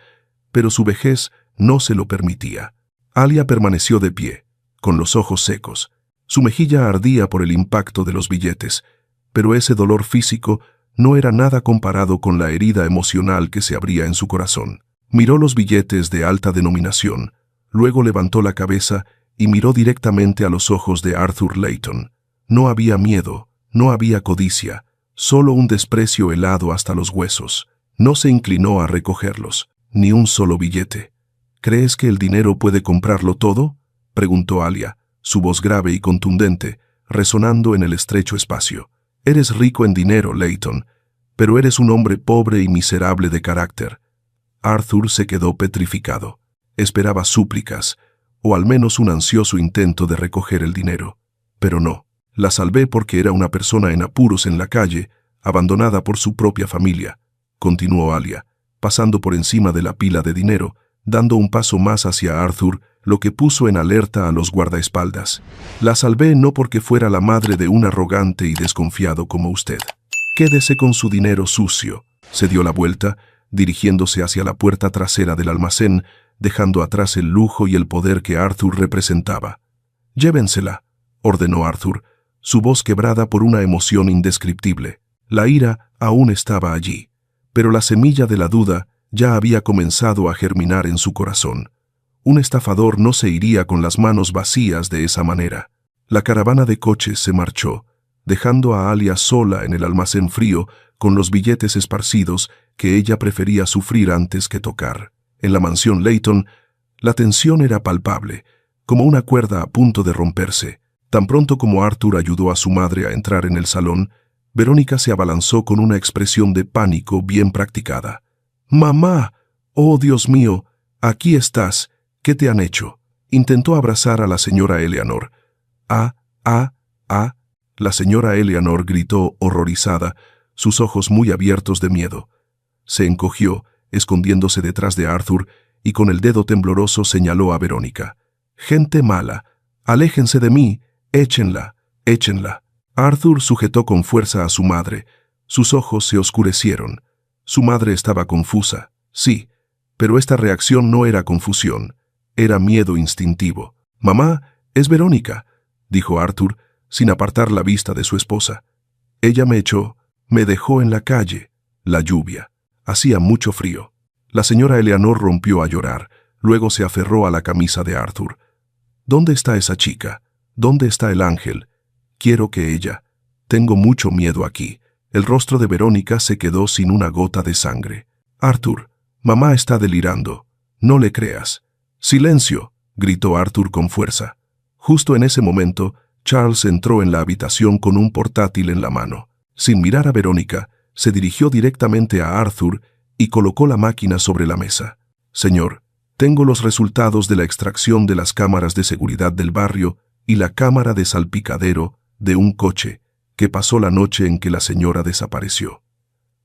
pero su vejez no se lo permitía. Alia permaneció de pie, con los ojos secos. Su mejilla ardía por el impacto de los billetes, pero ese dolor físico no era nada comparado con la herida emocional que se abría en su corazón. Miró los billetes de alta denominación, luego levantó la cabeza y miró directamente a los ojos de Arthur Layton. No había miedo, no había codicia, solo un desprecio helado hasta los huesos. No se inclinó a recogerlos, ni un solo billete. «¿Crees que el dinero puede comprarlo todo?», preguntó Alia, su voz grave y contundente, resonando en el estrecho espacio. «Eres rico en dinero, Layton, pero eres un hombre pobre y miserable de carácter». Arthur se quedó petrificado. Esperaba súplicas, o al menos un ansioso intento de recoger el dinero. Pero no. La salvé porque era una persona en apuros en la calle, abandonada por su propia familia, continuó Alia, pasando por encima de la pila de dinero, dando un paso más hacia Arthur, lo que puso en alerta a los guardaespaldas. «La salvé no porque fuera la madre de un arrogante y desconfiado como usted. Quédese con su dinero sucio». Se dio la vuelta, dirigiéndose hacia la puerta trasera del almacén, dejando atrás el lujo y el poder que Arthur representaba. «Llévensela», ordenó Arthur, su voz quebrada por una emoción indescriptible. La ira aún estaba allí, pero la semilla de la duda ya había comenzado a germinar en su corazón. Un estafador no se iría con las manos vacías de esa manera. La caravana de coches se marchó, dejando a Alia sola en el almacén frío con los billetes esparcidos que ella prefería sufrir antes que tocar. En la mansión Layton, la tensión era palpable, como una cuerda a punto de romperse. Tan pronto como Arthur ayudó a su madre a entrar en el salón, Verónica se abalanzó con una expresión de pánico bien practicada. «¡Mamá! ¡Oh, Dios mío! Aquí estás. ¿Qué te han hecho?». Intentó abrazar a la señora Eleanor. «¡Ah! La señora Eleanor gritó horrorizada, sus ojos muy abiertos de miedo. Se encogió, escondiéndose detrás de Arthur, y con el dedo tembloroso señaló a Verónica. «Gente mala. Aléjense de mí. Échenla. Arthur sujetó con fuerza a su madre. Sus ojos se oscurecieron. Su madre estaba confusa, sí, pero esta reacción no era confusión, era miedo instintivo. «Mamá, es Verónica», dijo Arthur, sin apartar la vista de su esposa. «Ella me dejó en la calle. La lluvia. Hacía mucho frío». La señora Eleanor rompió a llorar, luego se aferró a la camisa de Arthur. «¿Dónde está esa chica? ¿Dónde está el ángel? Quiero que ella. Tengo mucho miedo aquí». El rostro de Verónica se quedó sin una gota de sangre. «Arthur, mamá está delirando. No le creas». «¡Silencio!», gritó Arthur con fuerza. Justo en ese momento, Charles entró en la habitación con un portátil en la mano. Sin mirar a Verónica, se dirigió directamente a Arthur y colocó la máquina sobre la mesa. «Señor, tengo los resultados de la extracción de las cámaras de seguridad del barrio y la cámara de salpicadero de un coche que pasó la noche en que la señora desapareció».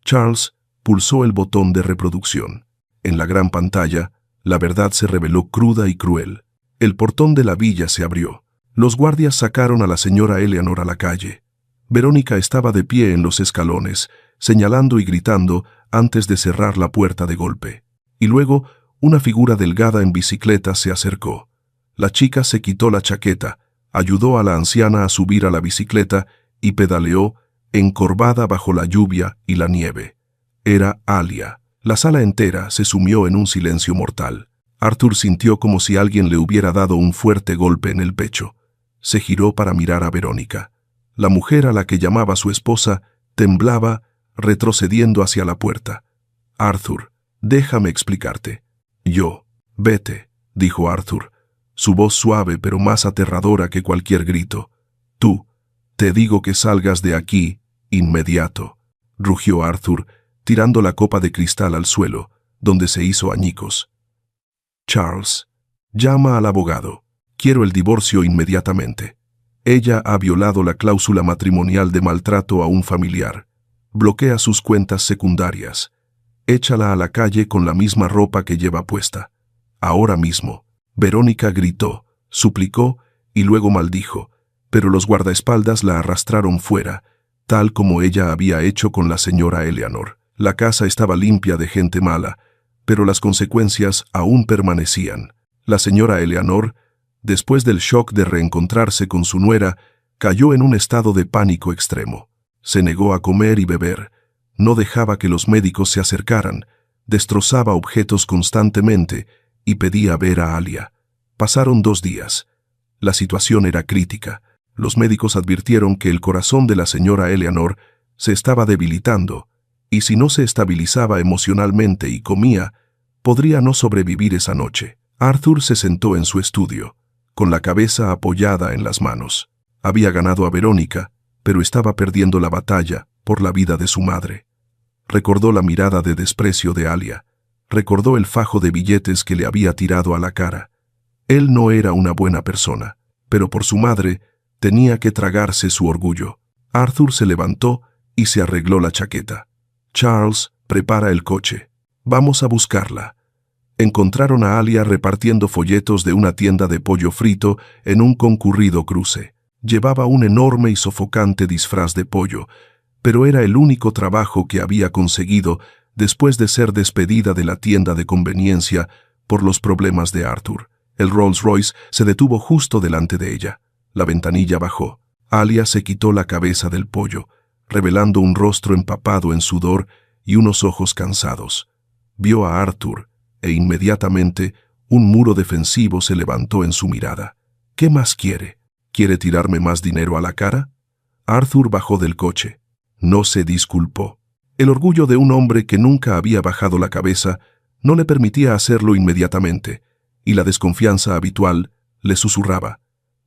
Charles pulsó el botón de reproducción. En la gran pantalla, la verdad se reveló cruda y cruel. El portón de la villa se abrió. Los guardias sacaron a la señora Eleanor a la calle. Verónica estaba de pie en los escalones, señalando y gritando antes de cerrar la puerta de golpe. Y luego, una figura delgada en bicicleta se acercó. La chica se quitó la chaqueta, ayudó a la anciana a subir a la bicicleta y pedaleó, encorvada bajo la lluvia y la nieve. Era Alia. La sala entera se sumió en un silencio mortal. Arthur sintió como si alguien le hubiera dado un fuerte golpe en el pecho. Se giró para mirar a Verónica. La mujer a la que llamaba su esposa temblaba, retrocediendo hacia la puerta. «Arthur, déjame explicarte». «Vete», dijo Arthur, su voz suave pero más aterradora que cualquier grito. «Tú, te digo que salgas de aquí, inmediato», rugió Arthur, tirando la copa de cristal al suelo, donde se hizo añicos. «Charles, llama al abogado. Quiero el divorcio inmediatamente. Ella ha violado la cláusula matrimonial de maltrato a un familiar. Bloquea sus cuentas secundarias. Échala a la calle con la misma ropa que lleva puesta. Ahora mismo». Verónica gritó, suplicó y luego maldijo, pero los guardaespaldas la arrastraron fuera, tal como ella había hecho con la señora Eleanor. La casa estaba limpia de gente mala, pero las consecuencias aún permanecían. La señora Eleanor, después del shock de reencontrarse con su nuera, cayó en un estado de pánico extremo. Se negó a comer y beber, no dejaba que los médicos se acercaran, destrozaba objetos constantemente y pedía ver a Alia. Pasaron 2 días. La situación era crítica. Los médicos advirtieron que el corazón de la señora Eleanor se estaba debilitando, y si no se estabilizaba emocionalmente y comía, podría no sobrevivir esa noche. Arthur se sentó en su estudio, con la cabeza apoyada en las manos. Había ganado a Verónica, pero estaba perdiendo la batalla por la vida de su madre. Recordó la mirada de desprecio de Alia. Recordó el fajo de billetes que le había tirado a la cara. Él no era una buena persona, pero por su madre tenía que tragarse su orgullo. Arthur se levantó y se arregló la chaqueta. «Charles, prepara el coche. Vamos a buscarla». Encontraron a Alia repartiendo folletos de una tienda de pollo frito en un concurrido cruce. Llevaba un enorme y sofocante disfraz de pollo, pero era el único trabajo que había conseguido después de ser despedida de la tienda de conveniencia por los problemas de Arthur. El Rolls Royce se detuvo justo delante de ella. La ventanilla bajó. Alia se quitó la cabeza del pollo, revelando un rostro empapado en sudor y unos ojos cansados. Vio a Arthur e inmediatamente un muro defensivo se levantó en su mirada. ¿Qué más quiere? ¿Quiere tirarme más dinero a la cara? Arthur bajó del coche. No se disculpó. El orgullo de un hombre que nunca había bajado la cabeza no le permitía hacerlo inmediatamente, y la desconfianza habitual le susurraba.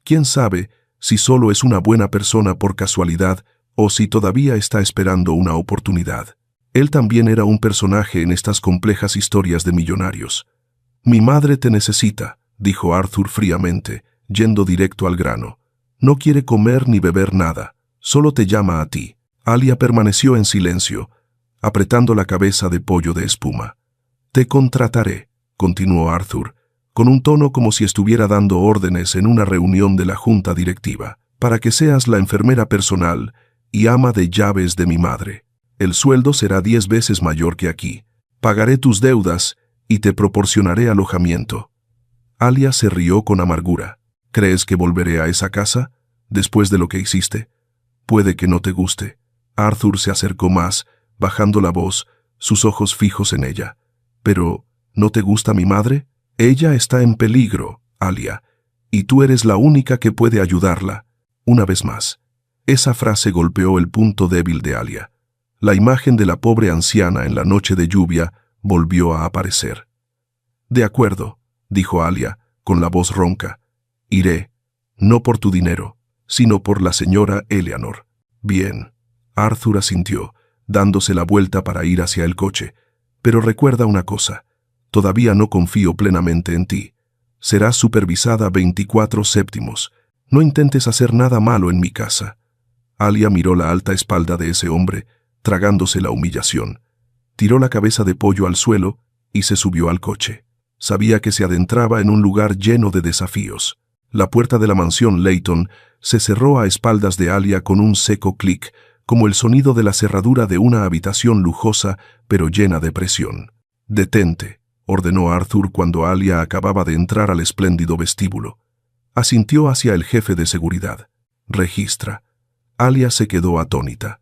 ¿Quién sabe si solo es una buena persona por casualidad o si todavía está esperando una oportunidad? Él también era un personaje en estas complejas historias de millonarios. «Mi madre te necesita», dijo Arthur fríamente, yendo directo al grano. «No quiere comer ni beber nada, solo te llama a ti». Alia permaneció en silencio, apretando la cabeza de pollo de espuma. «Te contrataré», continuó Arthur, con un tono como si estuviera dando órdenes en una reunión de la junta directiva, «para que seas la enfermera personal y ama de llaves de mi madre. El sueldo será 10 veces mayor que aquí. Pagaré tus deudas y te proporcionaré alojamiento». Alia se rió con amargura. «¿Crees que volveré a esa casa después de lo que hiciste? Puede que no te guste». Arthur se acercó más, bajando la voz, sus ojos fijos en ella. «¿Pero no te gusta mi madre? Ella está en peligro, Alia, y tú eres la única que puede ayudarla». Una vez más, esa frase golpeó el punto débil de Alia. La imagen de la pobre anciana en la noche de lluvia volvió a aparecer. «De acuerdo», dijo Alia, con la voz ronca. «Iré, no por tu dinero, sino por la señora Eleanor». «Bien». Arthur asintió, dándose la vuelta para ir hacia el coche. «Pero recuerda una cosa, todavía no confío plenamente en ti. Serás supervisada 24/7. No intentes hacer nada malo en mi casa». Alia miró la alta espalda de ese hombre, tragándose la humillación. Tiró la cabeza de pollo al suelo y se subió al coche. Sabía que se adentraba en un lugar lleno de desafíos. La puerta de la mansión Layton se cerró a espaldas de Alia con un seco clic, como el sonido de la cerradura de una habitación lujosa pero llena de presión. «Detente», ordenó Arthur cuando Alia acababa de entrar al espléndido vestíbulo. Asintió hacia el jefe de seguridad. «Registra». Alia se quedó atónita.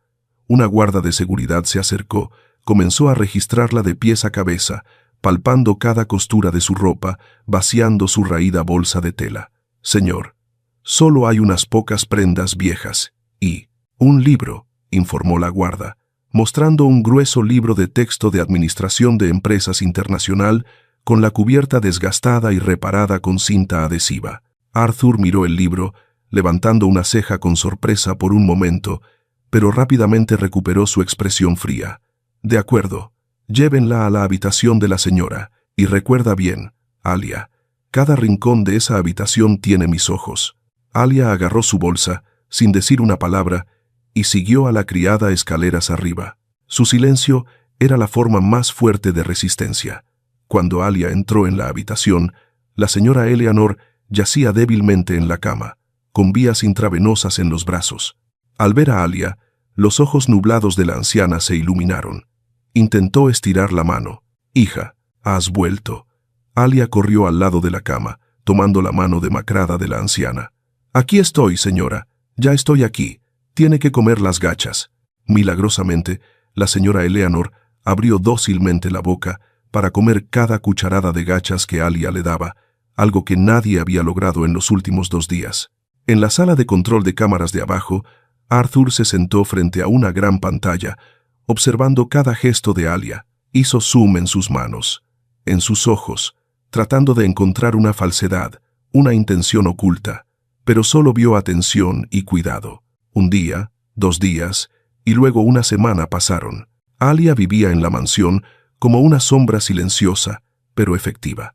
Una guarda de seguridad se acercó, comenzó a registrarla de pies a cabeza, palpando cada costura de su ropa, vaciando su raída bolsa de tela. «Señor, solo hay unas pocas prendas viejas y un libro», informó la guarda, mostrando un grueso libro de texto de Administración de Empresas Internacional con la cubierta desgastada y reparada con cinta adhesiva. Arthur miró el libro, levantando una ceja con sorpresa por un momento, pero rápidamente recuperó su expresión fría. «De acuerdo, llévenla a la habitación de la señora, y recuerda bien, Alia, cada rincón de esa habitación tiene mis ojos». Alia agarró su bolsa, sin decir una palabra, y siguió a la criada escaleras arriba. Su silencio era la forma más fuerte de resistencia. Cuando Alia entró en la habitación, la señora Eleanor yacía débilmente en la cama, con vías intravenosas en los brazos. Al ver a Alia, los ojos nublados de la anciana se iluminaron. Intentó estirar la mano. «Hija, has vuelto». Alia corrió al lado de la cama, tomando la mano demacrada de la anciana. «Aquí estoy, señora. Ya estoy aquí. Tiene que comer las gachas». Milagrosamente, la señora Eleanor abrió dócilmente la boca para comer cada cucharada de gachas que Alia le daba, algo que nadie había logrado en los últimos 2 días. En la sala de control de cámaras de abajo, Arthur se sentó frente a una gran pantalla, observando cada gesto de Alia. Hizo zoom en sus manos, en sus ojos, tratando de encontrar una falsedad, una intención oculta, pero solo vio atención y cuidado. 1 día, 2 días, y luego una semana pasaron. Alia vivía en la mansión como una sombra silenciosa, pero efectiva.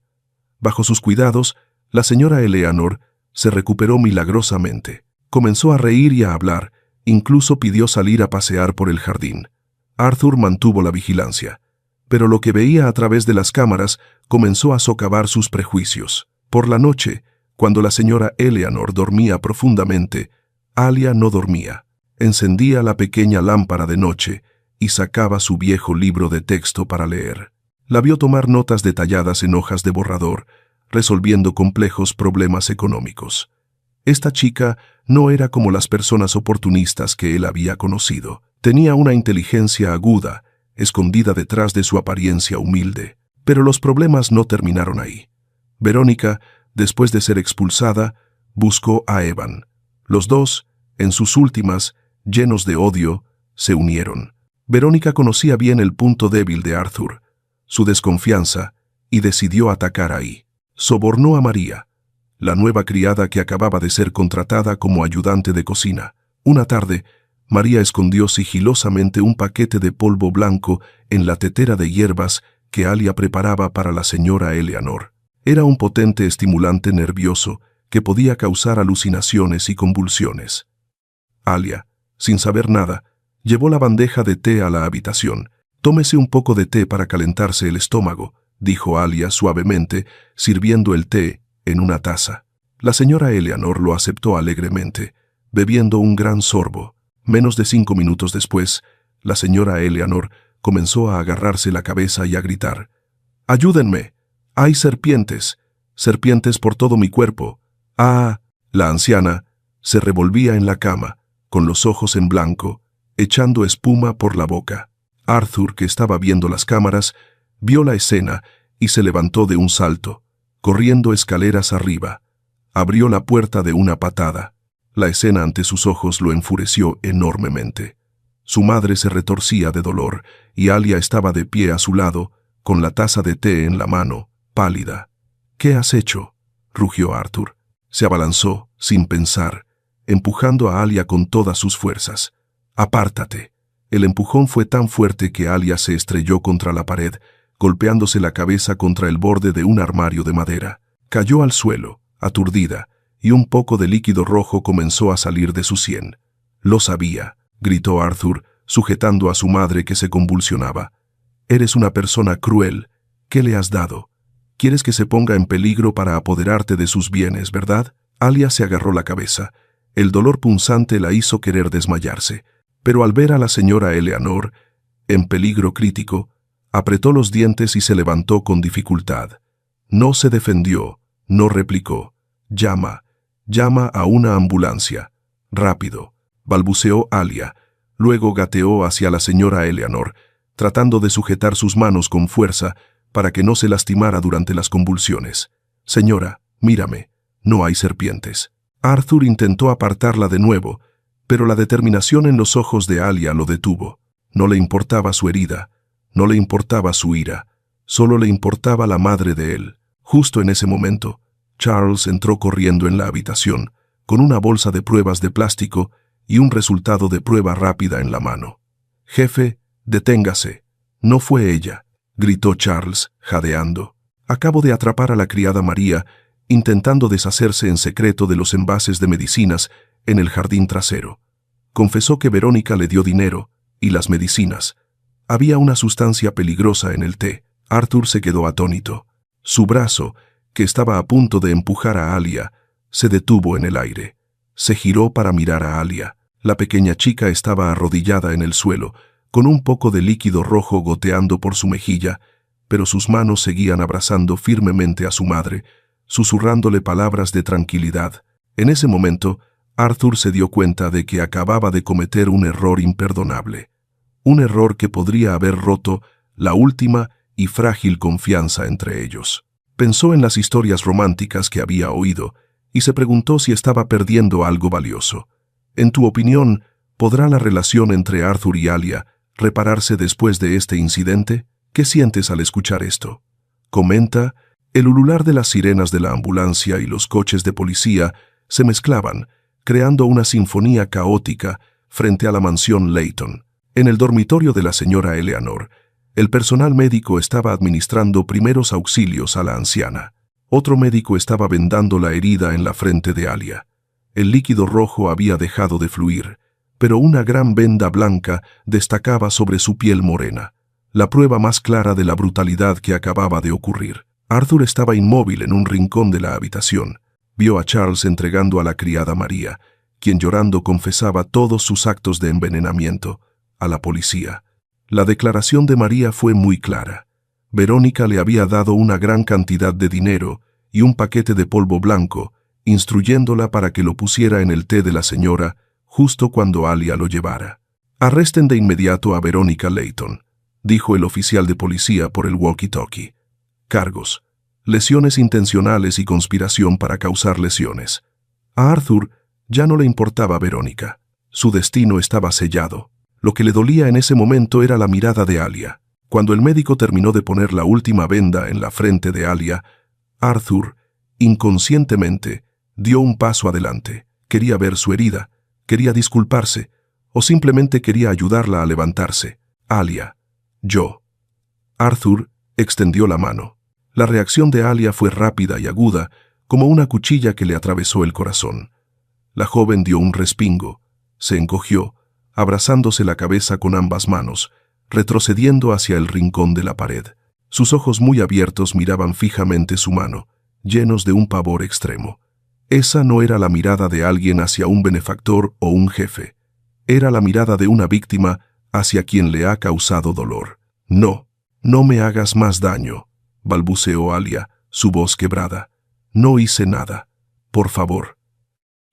Bajo sus cuidados, la señora Eleanor se recuperó milagrosamente. Comenzó a reír y a hablar, incluso pidió salir a pasear por el jardín. Arthur mantuvo la vigilancia, pero lo que veía a través de las cámaras comenzó a socavar sus prejuicios. Por la noche, cuando la señora Eleanor dormía profundamente, Alia no dormía. Encendía la pequeña lámpara de noche y sacaba su viejo libro de texto para leer. La vio tomar notas detalladas en hojas de borrador, resolviendo complejos problemas económicos. Esta chica no era como las personas oportunistas que él había conocido. Tenía una inteligencia aguda, escondida detrás de su apariencia humilde. Pero los problemas no terminaron ahí. Verónica, después de ser expulsada, buscó a Evan. Los dos, en sus últimas, llenos de odio, se unieron. Verónica conocía bien el punto débil de Arthur, su desconfianza, y decidió atacar ahí. Sobornó a María, la nueva criada que acababa de ser contratada como ayudante de cocina. Una tarde, María escondió sigilosamente un paquete de polvo blanco en la tetera de hierbas que Alia preparaba para la señora Eleanor. Era un potente estimulante nervioso que podía causar alucinaciones y convulsiones. Alia, sin saber nada, llevó la bandeja de té a la habitación. «Tómese un poco de té para calentarse el estómago», dijo Alia suavemente, sirviendo el té en una taza. La señora Eleanor lo aceptó alegremente, bebiendo un gran sorbo. Menos de 5 minutos después, la señora Eleanor comenzó a agarrarse la cabeza y a gritar: «¡Ayúdenme! ¡Hay serpientes! ¡Serpientes por todo mi cuerpo! ¡Ah!». La anciana se revolvía en la cama, con los ojos en blanco, echando espuma por la boca. Arthur, que estaba viendo las cámaras, vio la escena y se levantó de un salto, corriendo escaleras arriba. Abrió la puerta de una patada. La escena ante sus ojos lo enfureció enormemente. Su madre se retorcía de dolor y Alia estaba de pie a su lado, con la taza de té en la mano, pálida. «¿Qué has hecho?», rugió Arthur. Se abalanzó, sin pensar, empujando a Alia con todas sus fuerzas. «Apártate». El empujón fue tan fuerte que Alia se estrelló contra la pared, golpeándose la cabeza contra el borde de un armario de madera. Cayó al suelo, aturdida, y un poco de líquido rojo comenzó a salir de su sien. «Lo sabía», gritó Arthur, sujetando a su madre que se convulsionaba. «Eres una persona cruel. ¿Qué le has dado? Quieres que se ponga en peligro para apoderarte de sus bienes, ¿verdad?». Alia se agarró la cabeza. El dolor punzante la hizo querer desmayarse, pero al ver a la señora Eleanor, en peligro crítico, apretó los dientes y se levantó con dificultad. No se defendió, no replicó. «Llama a una ambulancia. Rápido», balbuceó Alia. Luego gateó hacia la señora Eleanor, tratando de sujetar sus manos con fuerza para que no se lastimara durante las convulsiones. «Señora, mírame, no hay serpientes». Arthur intentó apartarla de nuevo, pero la determinación en los ojos de Alia lo detuvo. No le importaba su herida, no le importaba su ira, solo le importaba la madre de él. Justo en ese momento, Charles entró corriendo en la habitación, con una bolsa de pruebas de plástico y un resultado de prueba rápida en la mano. «Jefe, deténgase». «No fue ella», gritó Charles, jadeando. «Acabo de atrapar a la criada María, intentando deshacerse en secreto de los envases de medicinas en el jardín trasero. Confesó que Verónica le dio dinero y las medicinas. Había una sustancia peligrosa en el té». Arthur se quedó atónito. Su brazo, que estaba a punto de empujar a Alia, se detuvo en el aire. Se giró para mirar a Alia. La pequeña chica estaba arrodillada en el suelo, con un poco de líquido rojo goteando por su mejilla, pero sus manos seguían abrazando firmemente a su madre, susurrándole palabras de tranquilidad. En ese momento, Arthur se dio cuenta de que acababa de cometer un error imperdonable. Un error que podría haber roto la última y frágil confianza entre ellos. Pensó en las historias románticas que había oído y se preguntó si estaba perdiendo algo valioso. En tu opinión, ¿podrá la relación entre Arthur y Alia repararse después de este incidente? ¿Qué sientes al escuchar esto? Comenta. El ulular de las sirenas de la ambulancia y los coches de policía se mezclaban, creando una sinfonía caótica frente a la mansión Layton. En el dormitorio de la señora Eleanor, el personal médico estaba administrando primeros auxilios a la anciana. Otro médico estaba vendando la herida en la frente de Alia. El líquido rojo había dejado de fluir, pero una gran venda blanca destacaba sobre su piel morena, la prueba más clara de la brutalidad que acababa de ocurrir. Arthur estaba inmóvil en un rincón de la habitación. Vio a Charles entregando a la criada María, quien llorando confesaba todos sus actos de envenenamiento, a la policía. La declaración de María fue muy clara. Verónica le había dado una gran cantidad de dinero y un paquete de polvo blanco, instruyéndola para que lo pusiera en el té de la señora justo cuando Alia lo llevara. «Arresten de inmediato a Verónica Layton», dijo el oficial de policía por el walkie-talkie. «Cargos: lesiones intencionales y conspiración para causar lesiones». A Arthur ya no le importaba Verónica. Su destino estaba sellado. Lo que le dolía en ese momento era la mirada de Alia. Cuando el médico terminó de poner la última venda en la frente de Alia, Arthur, inconscientemente, dio un paso adelante. Quería ver su herida, quería disculparse, o simplemente quería ayudarla a levantarse. «Alia, yo». Arthur extendió la mano. La reacción de Alia fue rápida y aguda, como una cuchilla que le atravesó el corazón. La joven dio un respingo, se encogió, abrazándose la cabeza con ambas manos, retrocediendo hacia el rincón de la pared. Sus ojos muy abiertos miraban fijamente su mano, llenos de un pavor extremo. Esa no era la mirada de alguien hacia un benefactor o un jefe. Era la mirada de una víctima hacia quien le ha causado dolor. «No, no me hagas más daño», balbuceó Alia, su voz quebrada. «No hice nada. Por favor».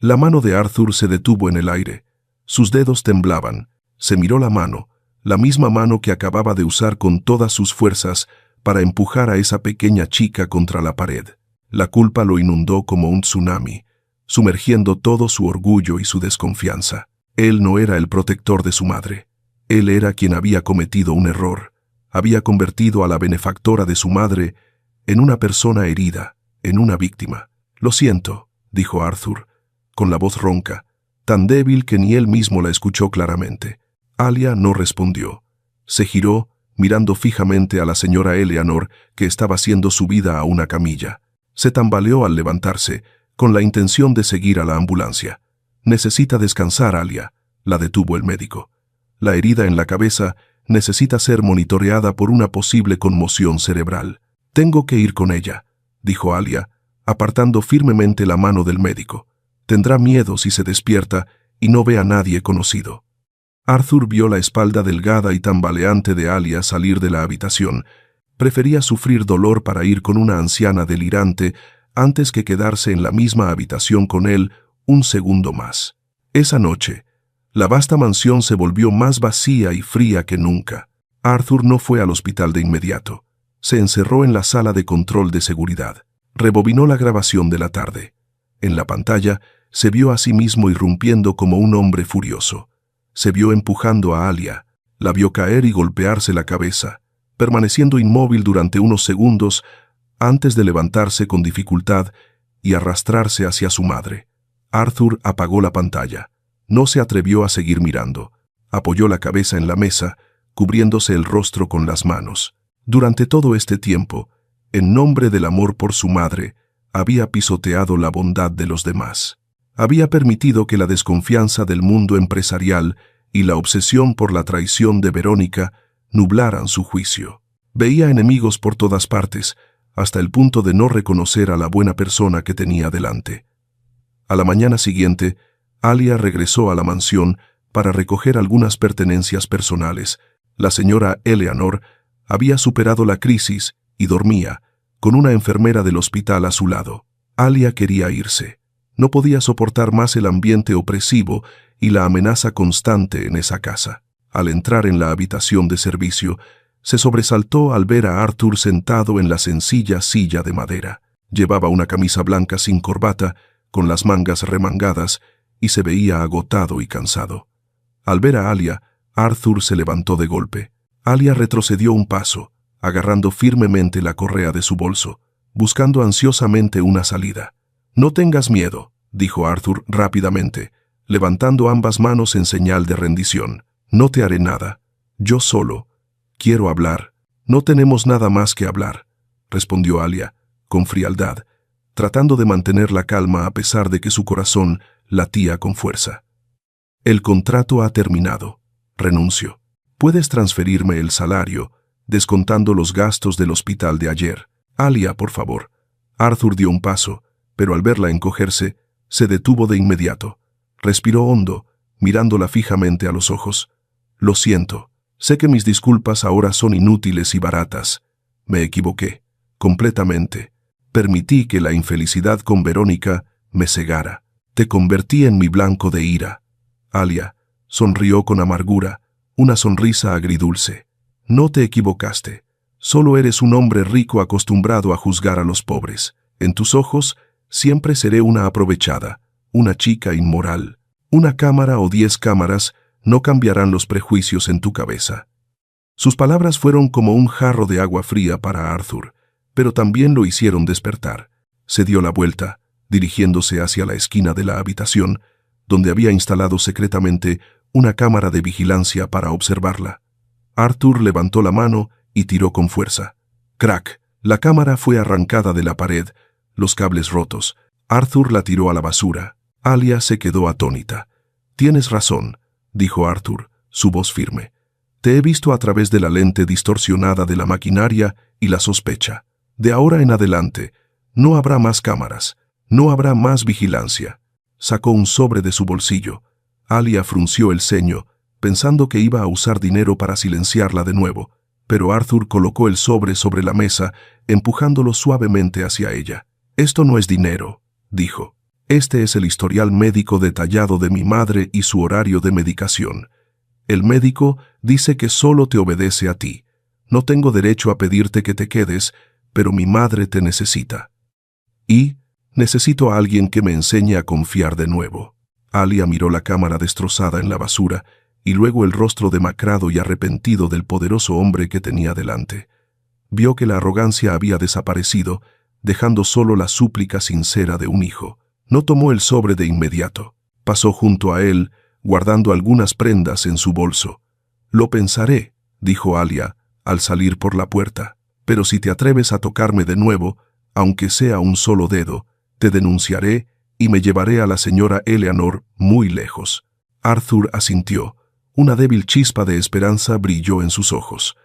La mano de Arthur se detuvo en el aire. Sus dedos temblaban. Se miró la misma mano que acababa de usar con todas sus fuerzas para empujar a esa pequeña chica contra la pared. La culpa lo inundó como un tsunami, sumergiendo todo su orgullo y su desconfianza. Él no era el protector de su madre. Él era quien había cometido un error. Había convertido a la benefactora de su madre en una persona herida, en una víctima. «Lo siento», dijo Arthur, con la voz ronca, tan débil que ni él mismo la escuchó claramente. Alia no respondió. Se giró, mirando fijamente a la señora Eleanor, que estaba siendo subida a una camilla. Se tambaleó al levantarse, con la intención de seguir a la ambulancia. «Necesita descansar, Alia», la detuvo el médico. «La herida en la cabeza necesita ser monitoreada por una posible conmoción cerebral». «Tengo que ir con ella», dijo Alia, apartando firmemente la mano del médico. «Tendrá miedo si se despierta y no ve a nadie conocido». Arthur vio la espalda delgada y tambaleante de Alia salir de la habitación. Prefería sufrir dolor para ir con una anciana delirante antes que quedarse en la misma habitación con él un segundo más. Esa noche, la vasta mansión se volvió más vacía y fría que nunca. Arthur no fue al hospital de inmediato. Se encerró en la sala de control de seguridad. Rebobinó la grabación de la tarde. En la pantalla se vio a sí mismo irrumpiendo como un hombre furioso. Se vio empujando a Alia, la vio caer y golpearse la cabeza, permaneciendo inmóvil durante unos segundos antes de levantarse con dificultad y arrastrarse hacia su madre. Arthur apagó la pantalla. No se atrevió a seguir mirando. Apoyó la cabeza en la mesa, cubriéndose el rostro con las manos. Durante todo este tiempo, en nombre del amor por su madre, había pisoteado la bondad de los demás. Había permitido que la desconfianza del mundo empresarial y la obsesión por la traición de Verónica nublaran su juicio. Veía enemigos por todas partes, hasta el punto de no reconocer a la buena persona que tenía delante. A la mañana siguiente, Alia regresó a la mansión para recoger algunas pertenencias personales. La señora Eleanor había superado la crisis y dormía, con una enfermera del hospital a su lado. Alia quería irse. No podía soportar más el ambiente opresivo y la amenaza constante en esa casa. Al entrar en la habitación de servicio, se sobresaltó al ver a Arthur sentado en la sencilla silla de madera. Llevaba una camisa blanca sin corbata, con las mangas remangadas, y se veía agotado y cansado. Al ver a Alia, Arthur se levantó de golpe. Alia retrocedió un paso, agarrando firmemente la correa de su bolso, buscando ansiosamente una salida. «No tengas miedo», dijo Arthur rápidamente, levantando ambas manos en señal de rendición. «No te haré nada. Yo solo. Quiero hablar». «No tenemos nada más que hablar», respondió Alia, con frialdad, tratando de mantener la calma a pesar de que su corazón latía con fuerza. «El contrato ha terminado. Renuncio. Puedes transferirme el salario, descontando los gastos del hospital de ayer. Alia, por favor». Arthur dio un paso, pero al verla encogerse, se detuvo de inmediato. Respiró hondo, mirándola fijamente a los ojos. «Lo siento. Sé que mis disculpas ahora son inútiles y baratas. Me equivoqué, completamente. Permití que la infelicidad con Verónica me cegara. Te convertí en mi blanco de ira. Alia sonrió con amargura, una sonrisa agridulce. No te equivocaste. Solo eres un hombre rico acostumbrado a juzgar a los pobres. En tus ojos siempre seré una aprovechada, una chica inmoral. Una cámara o 10 cámaras no cambiarán los prejuicios en tu cabeza. Sus palabras fueron como un jarro de agua fría para Arthur, pero también lo hicieron despertar. Se dio la vuelta, dirigiéndose hacia la esquina de la habitación, donde había instalado secretamente una cámara de vigilancia para observarla. Arthur levantó la mano y tiró con fuerza. ¡Crack! La cámara fue arrancada de la pared, los cables rotos. Arthur la tiró a la basura. Alia se quedó atónita. «Tienes razón», dijo Arthur, su voz firme. «Te he visto a través de la lente distorsionada de la maquinaria y la sospecha. De ahora en adelante, no habrá más cámaras, no habrá más vigilancia». Sacó un sobre de su bolsillo. Alia frunció el ceño, pensando que iba a usar dinero para silenciarla de nuevo, pero Arthur colocó el sobre la mesa, empujándolo suavemente hacia ella. «Esto no es dinero», dijo. «Este es el historial médico detallado de mi madre y su horario de medicación. El médico dice que solo te obedece a ti. No tengo derecho a pedirte que te quedes, pero mi madre te necesita. Y necesito a alguien que me enseñe a confiar de nuevo». Alia miró la cámara destrozada en la basura y luego el rostro demacrado y arrepentido del poderoso hombre que tenía delante. Vio que la arrogancia había desaparecido, dejando solo la súplica sincera de un hijo. No tomó el sobre de inmediato. Pasó junto a él, guardando algunas prendas en su bolso. «Lo pensaré», dijo Alia, al salir por la puerta. «Pero si te atreves a tocarme de nuevo, aunque sea un solo dedo, te denunciaré y me llevaré a la señora Eleanor muy lejos». Arthur asintió. Una débil chispa de esperanza brilló en sus ojos.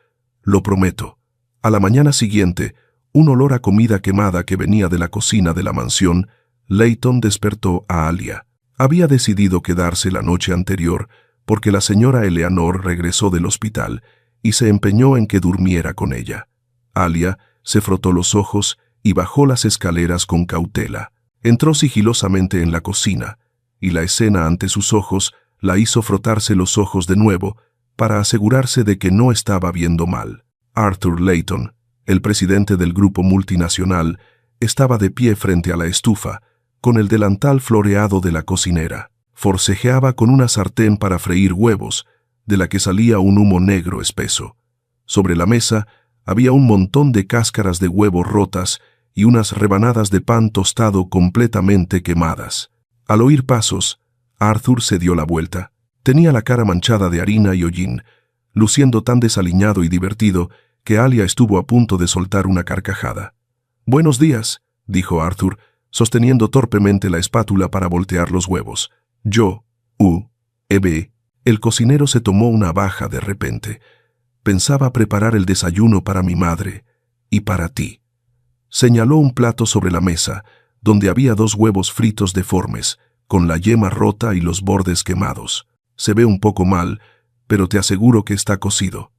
«Lo prometo». A la mañana siguiente, un olor a comida quemada que venía de la cocina de la mansión, Leighton despertó a Alia. Había decidido quedarse la noche anterior porque la señora Eleanor regresó del hospital y se empeñó en que durmiera con ella. Alia se frotó los ojos y bajó las escaleras con cautela. Entró sigilosamente en la cocina, y la escena ante sus ojos la hizo frotarse los ojos de nuevo para asegurarse de que no estaba viendo mal. Arthur Leighton, el presidente del grupo multinacional, estaba de pie frente a la estufa, con el delantal floreado de la cocinera. Forcejeaba con una sartén para freír huevos, de la que salía un humo negro espeso. Sobre la mesa había un montón de cáscaras de huevo rotas y unas rebanadas de pan tostado completamente quemadas. Al oír pasos, Arthur se dio la vuelta. Tenía la cara manchada de harina y hollín, luciendo tan desaliñado y divertido que Alia estuvo a punto de soltar una carcajada. «Buenos días», dijo Arthur, sosteniendo torpemente la espátula para voltear los huevos. El cocinero se tomó una baja de repente. «Pensaba preparar el desayuno para mi madre y para ti». Señaló un plato sobre la mesa, donde había 2 huevos fritos deformes, con la yema rota y los bordes quemados. «Se ve un poco mal, pero te aseguro que está cocido».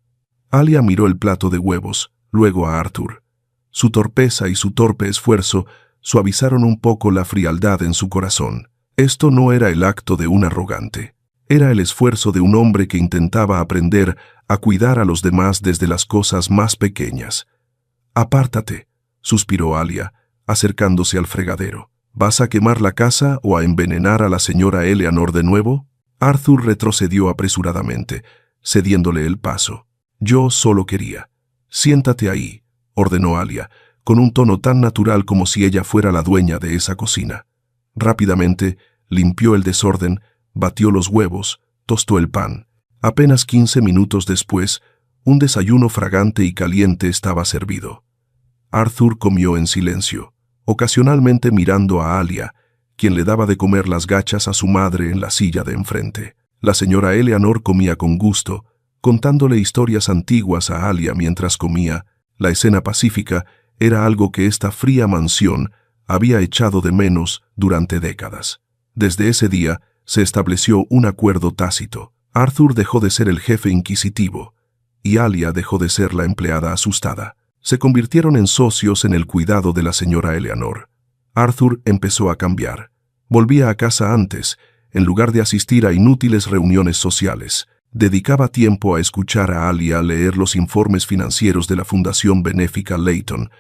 Alia miró el plato de huevos, luego a Arthur. Su torpeza y su torpe esfuerzo suavizaron un poco la frialdad en su corazón. Esto no era el acto de un arrogante. Era el esfuerzo de un hombre que intentaba aprender a cuidar a los demás desde las cosas más pequeñas. «Apártate», suspiró Alia, acercándose al fregadero. «¿Vas a quemar la casa o a envenenar a la señora Eleanor de nuevo?» Arthur retrocedió apresuradamente, cediéndole el paso. «Yo solo quería». «Siéntate ahí», ordenó Alia, con un tono tan natural como si ella fuera la dueña de esa cocina. Rápidamente limpió el desorden, batió los huevos, tostó el pan. Apenas 15 minutos después, un desayuno fragante y caliente estaba servido. Arthur comió en silencio, ocasionalmente mirando a Alia, quien le daba de comer las gachas a su madre en la silla de enfrente. La señora Eleanor comía con gusto, contándole historias antiguas a Alia mientras comía. La escena pacífica era algo que esta fría mansión había echado de menos durante décadas. Desde ese día se estableció un acuerdo tácito. Arthur dejó de ser el jefe inquisitivo y Alia dejó de ser la empleada asustada. Se convirtieron en socios en el cuidado de la señora Eleanor. Arthur empezó a cambiar. Volvía a casa antes, en lugar de asistir a inútiles reuniones sociales. Dedicaba tiempo a escuchar a Alia leer los informes financieros de la Fundación Benéfica Layton,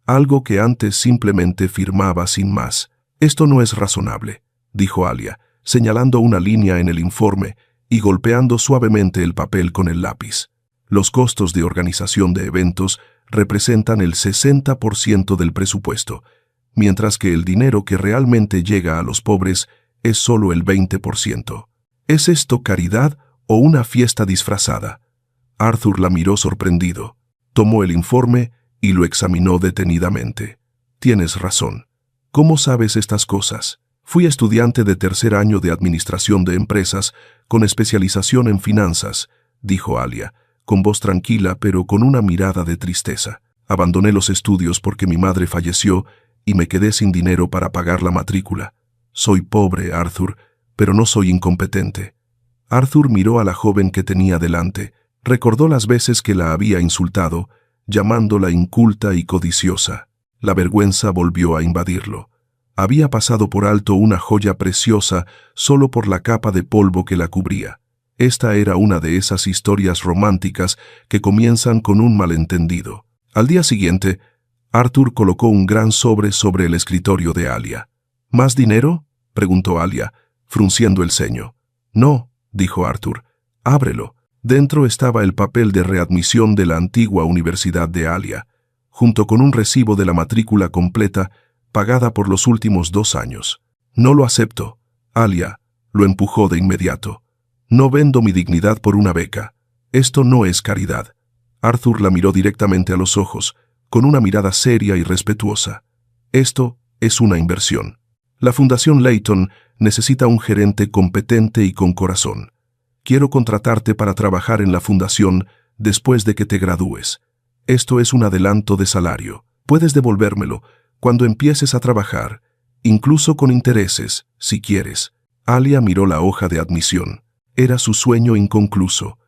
algo que antes simplemente firmaba sin más. «Esto no es razonable», dijo Alia, señalando una línea en el informe y golpeando suavemente el papel con el lápiz. «Los costos de organización de eventos representan el 60% del presupuesto, mientras que el dinero que realmente llega a los pobres es solo el 20%. ¿Es esto caridad o una fiesta disfrazada?» Arthur la miró sorprendido. Tomó el informe y lo examinó detenidamente. «Tienes razón. ¿Cómo sabes estas cosas?» «Fui estudiante de tercer año de Administración de Empresas con especialización en finanzas», dijo Alia, con voz tranquila pero con una mirada de tristeza. «Abandoné los estudios porque mi madre falleció y me quedé sin dinero para pagar la matrícula. Soy pobre, Arthur, pero no soy incompetente». Arthur miró a la joven que tenía delante, recordó las veces que la había insultado, llamándola inculta y codiciosa. La vergüenza volvió a invadirlo. Había pasado por alto una joya preciosa solo por la capa de polvo que la cubría. Esta era una de esas historias románticas que comienzan con un malentendido. Al día siguiente, Arthur colocó un gran sobre el escritorio de Alia. «¿Más dinero?», preguntó Alia, frunciendo el ceño. «No», dijo Arthur. «Ábrelo». Dentro estaba el papel de readmisión de la antigua Universidad de Alia, junto con un recibo de la matrícula completa pagada por los últimos 2 años. «No lo acepto». Alia lo empujó de inmediato. «No vendo mi dignidad por una beca. Esto no es caridad». Arthur la miró directamente a los ojos, con una mirada seria y respetuosa. «Esto es una inversión. La Fundación Layton necesita un gerente competente y con corazón. Quiero contratarte para trabajar en la fundación después de que te gradúes. Esto es un adelanto de salario. Puedes devolvérmelo cuando empieces a trabajar, incluso con intereses, si quieres». Alia miró la hoja de admisión. Era su sueño inconcluso.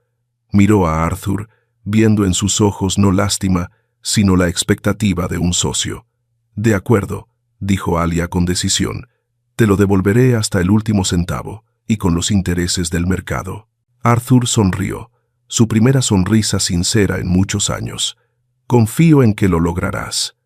Miró a Arthur, viendo en sus ojos no lástima, sino la expectativa de un socio. «De acuerdo», dijo Alia con decisión. «Te lo devolveré hasta el último centavo, y con los intereses del mercado». Arthur sonrió, su primera sonrisa sincera en muchos años. «Confío en que lo lograrás».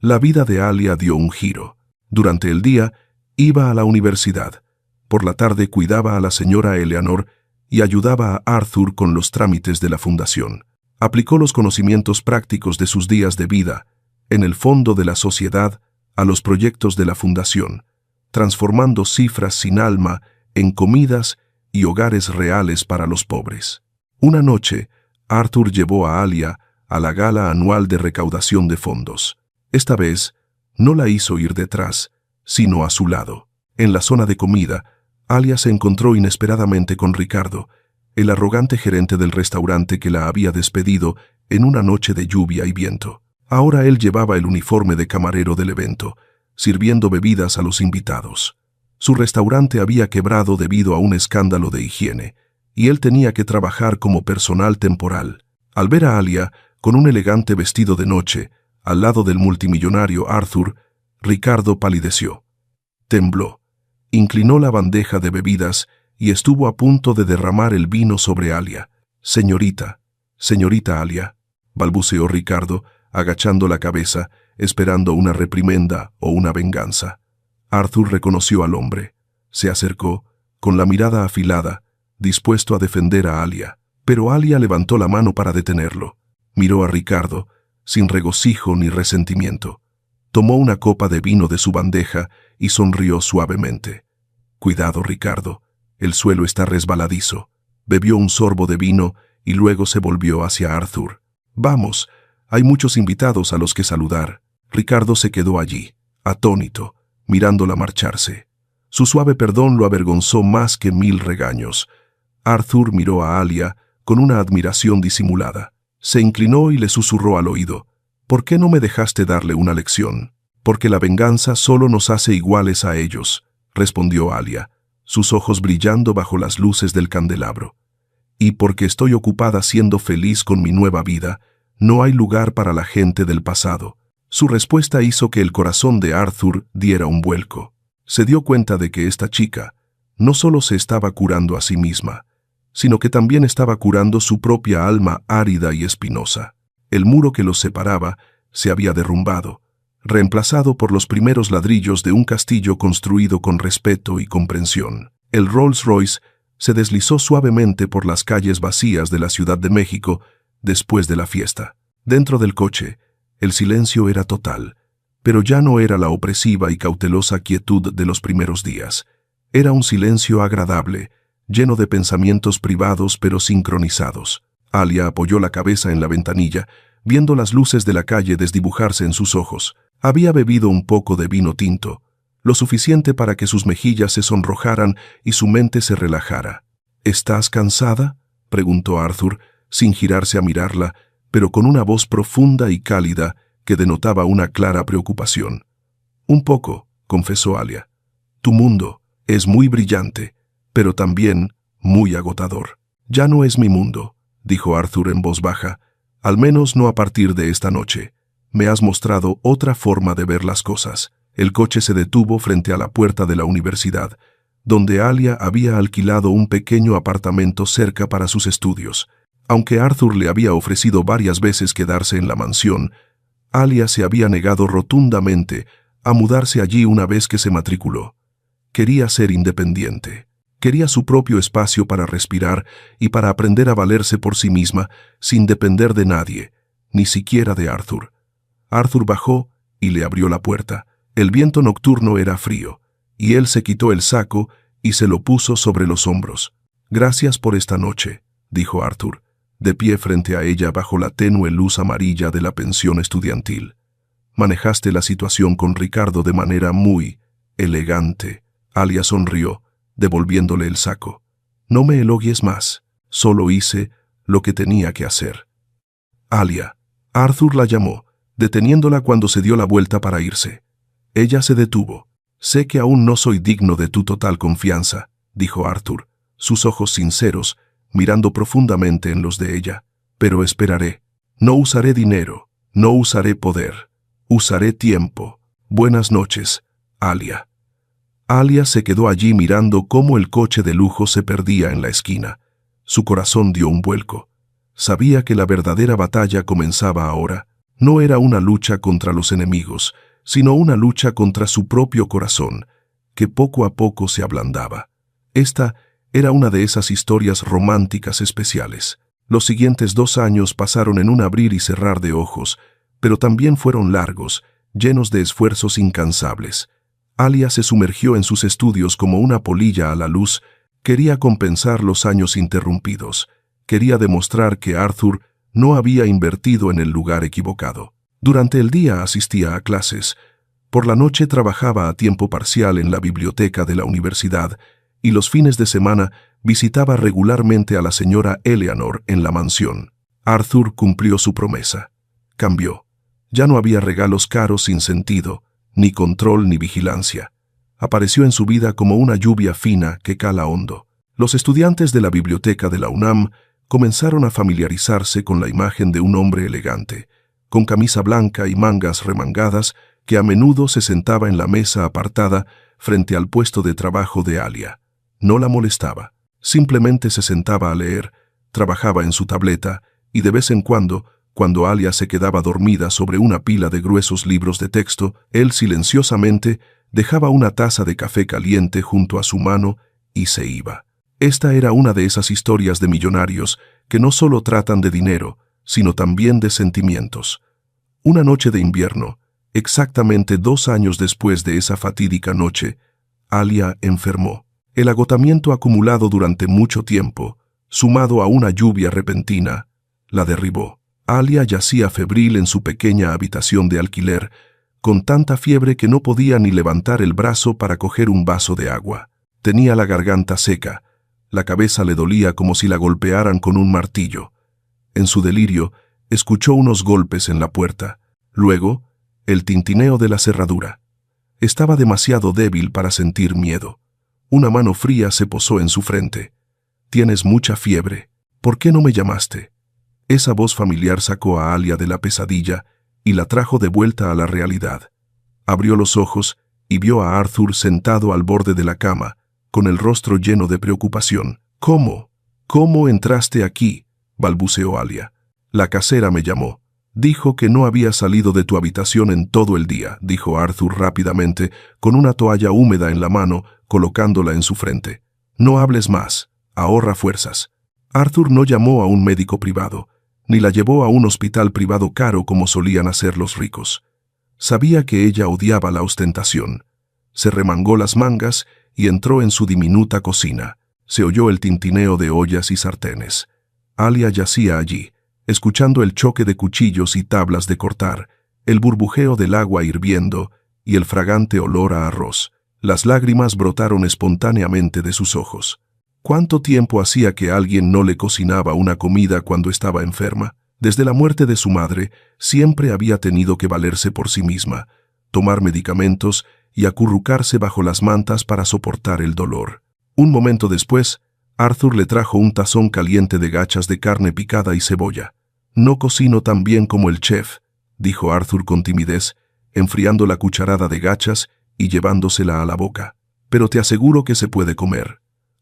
La vida de Alia dio un giro. Durante el día, iba a la universidad. Por la tarde cuidaba a la señora Eleanor y ayudaba a Arthur con los trámites de la fundación. Aplicó los conocimientos prácticos de sus días de vida, en el fondo de la sociedad, a los proyectos de la fundación, transformando cifras sin alma en comidas y hogares reales para los pobres. Una noche, Arthur llevó a Alia a la gala anual de recaudación de fondos. Esta vez, no la hizo ir detrás, sino a su lado. En la zona de comida, Alia se encontró inesperadamente con Ricardo, el arrogante gerente del restaurante que la había despedido en una noche de lluvia y viento. Ahora él llevaba el uniforme de camarero del evento, sirviendo bebidas a los invitados. Su restaurante había quebrado debido a un escándalo de higiene, y él tenía que trabajar como personal temporal. Al ver a Alia, con un elegante vestido de noche, al lado del multimillonario Arthur, Ricardo palideció. Tembló, inclinó la bandeja de bebidas y estuvo a punto de derramar el vino sobre Alia. «Señorita Alia», balbuceó Ricardo, agachando la cabeza, esperando una reprimenda o una venganza. Arthur reconoció al hombre. Se acercó, con la mirada afilada, dispuesto a defender a Alia. Pero Alia levantó la mano para detenerlo. Miró a Ricardo, sin regocijo ni resentimiento. Tomó una copa de vino de su bandeja y sonrió suavemente. «Cuidado, Ricardo, el suelo está resbaladizo». Bebió un sorbo de vino y luego se volvió hacia Arthur. «Vamos, hay muchos invitados a los que saludar». Ricardo se quedó allí, atónito, mirándola marcharse. Su suave perdón lo avergonzó más que 1000 regaños. Arthur miró a Alia con una admiración disimulada. Se inclinó y le susurró al oído: «¿Por qué no me dejaste darle una lección?» «Porque la venganza solo nos hace iguales a ellos», respondió Alia, sus ojos brillando bajo las luces del candelabro. «Y porque estoy ocupada siendo feliz con mi nueva vida, No hay lugar para la gente del pasado. Su respuesta hizo que el corazón de Arthur diera un vuelco. Se dio cuenta de que esta chica no solo se estaba curando a sí misma, sino que también estaba curando su propia alma árida y espinosa. El muro que los separaba se había derrumbado, reemplazado por los primeros ladrillos de un castillo construido con respeto y comprensión. El Rolls Royce se deslizó suavemente por las calles vacías de la Ciudad de México después de la fiesta. Dentro del coche, el silencio era total, pero ya no era la opresiva y cautelosa quietud de los primeros días. Era un silencio agradable, lleno de pensamientos privados pero sincronizados. Alia apoyó la cabeza en la ventanilla, viendo las luces de la calle desdibujarse en sus ojos. Había bebido un poco de vino tinto, lo suficiente para que sus mejillas se sonrojaran y su mente se relajara. «¿Estás cansada?», preguntó Arthur, sin girarse a mirarla, pero con una voz profunda y cálida que denotaba una clara preocupación. «Un poco», confesó Alia. «Tu mundo es muy brillante, pero también muy agotador». «Ya no es mi mundo», dijo Arthur en voz baja, «al menos no a partir de esta noche. Me has mostrado otra forma de ver las cosas». El coche se detuvo frente a la puerta de la universidad, donde Alia había alquilado un pequeño apartamento cerca para sus estudios. Aunque Arthur le había ofrecido varias veces quedarse en la mansión, Alia se había negado rotundamente a mudarse allí una vez que se matriculó. Quería ser independiente. Quería su propio espacio para respirar y para aprender a valerse por sí misma sin depender de nadie, ni siquiera de Arthur. Arthur bajó y le abrió la puerta. El viento nocturno era frío, y él se quitó el saco y se lo puso sobre los hombros. «Gracias por esta noche», dijo Arthur, de pie frente a ella bajo la tenue luz amarilla de la pensión estudiantil. «Manejaste la situación con Ricardo de manera muy elegante». Alia sonrió, devolviéndole el saco. «No me elogies más, solo hice lo que tenía que hacer». «Alia», Arthur la llamó, deteniéndola cuando se dio la vuelta para irse. Ella se detuvo. «Sé que aún no soy digno de tu total confianza», dijo Arthur, sus ojos sinceros, mirando profundamente en los de ella. «Pero esperaré. No usaré dinero, no usaré poder. Usaré tiempo. Buenas noches, Alia». Alia se quedó allí mirando cómo el coche de lujo se perdía en la esquina. Su corazón dio un vuelco. Sabía que la verdadera batalla comenzaba ahora. No era una lucha contra los enemigos, sino una lucha contra su propio corazón, que poco a poco se ablandaba. Esta era una de esas historias románticas especiales. Los siguientes 2 años pasaron en un abrir y cerrar de ojos, pero también fueron largos, llenos de esfuerzos incansables. Alia se sumergió en sus estudios como una polilla a la luz. Quería compensar los años interrumpidos. Quería demostrar que Arthur no había invertido en el lugar equivocado. Durante el día asistía a clases. Por la noche trabajaba a tiempo parcial en la biblioteca de la universidad y los fines de semana visitaba regularmente a la señora Eleanor en la mansión. Arthur cumplió su promesa. Cambió. Ya no había regalos caros sin sentido, ni control ni vigilancia. Apareció en su vida como una lluvia fina que cala hondo. Los estudiantes de la biblioteca de la UNAM comenzaron a familiarizarse con la imagen de un hombre elegante, con camisa blanca y mangas remangadas, que a menudo se sentaba en la mesa apartada frente al puesto de trabajo de Alia. No la molestaba. Simplemente se sentaba a leer, trabajaba en su tableta y de vez en cuando Alia se quedaba dormida sobre una pila de gruesos libros de texto, él silenciosamente dejaba una taza de café caliente junto a su mano y se iba. Esta era una de esas historias de millonarios que no solo tratan de dinero, sino también de sentimientos. Una noche de invierno, exactamente 2 años después de esa fatídica noche, Alia enfermó. El agotamiento acumulado durante mucho tiempo, sumado a una lluvia repentina, la derribó. Alia yacía febril en su pequeña habitación de alquiler, con tanta fiebre que no podía ni levantar el brazo para coger un vaso de agua. Tenía la garganta seca, la cabeza le dolía como si la golpearan con un martillo. En su delirio, escuchó unos golpes en la puerta, luego el tintineo de la cerradura. Estaba demasiado débil para sentir miedo. Una mano fría se posó en su frente. «Tienes mucha fiebre. ¿Por qué no me llamaste?» Esa voz familiar sacó a Alia de la pesadilla y la trajo de vuelta a la realidad. Abrió los ojos y vio a Arthur sentado al borde de la cama, con el rostro lleno de preocupación. «¿Cómo? ¿Cómo entraste aquí?», balbuceó Alia. «La casera me llamó. Dijo que no había salido de tu habitación en todo el día», dijo Arthur rápidamente, con una toalla húmeda en la mano, colocándola en su frente. «No hables más. Ahorra fuerzas». Arthur no llamó a un médico privado, ni la llevó a un hospital privado caro como solían hacer los ricos. Sabía que ella odiaba la ostentación. Se remangó las mangas y entró en su diminuta cocina. Se oyó el tintineo de ollas y sartenes. Alia yacía allí, escuchando el choque de cuchillos y tablas de cortar, el burbujeo del agua hirviendo y el fragante olor a arroz. Las lágrimas brotaron espontáneamente de sus ojos. ¿Cuánto tiempo hacía que alguien no le cocinaba una comida cuando estaba enferma? Desde la muerte de su madre, siempre había tenido que valerse por sí misma, tomar medicamentos y acurrucarse bajo las mantas para soportar el dolor. Un momento después, Arthur le trajo un tazón caliente de gachas de carne picada y cebolla. «No cocino tan bien como el chef», dijo Arthur con timidez, enfriando la cucharada de gachas y llevándosela a la boca. «Pero te aseguro que se puede comer.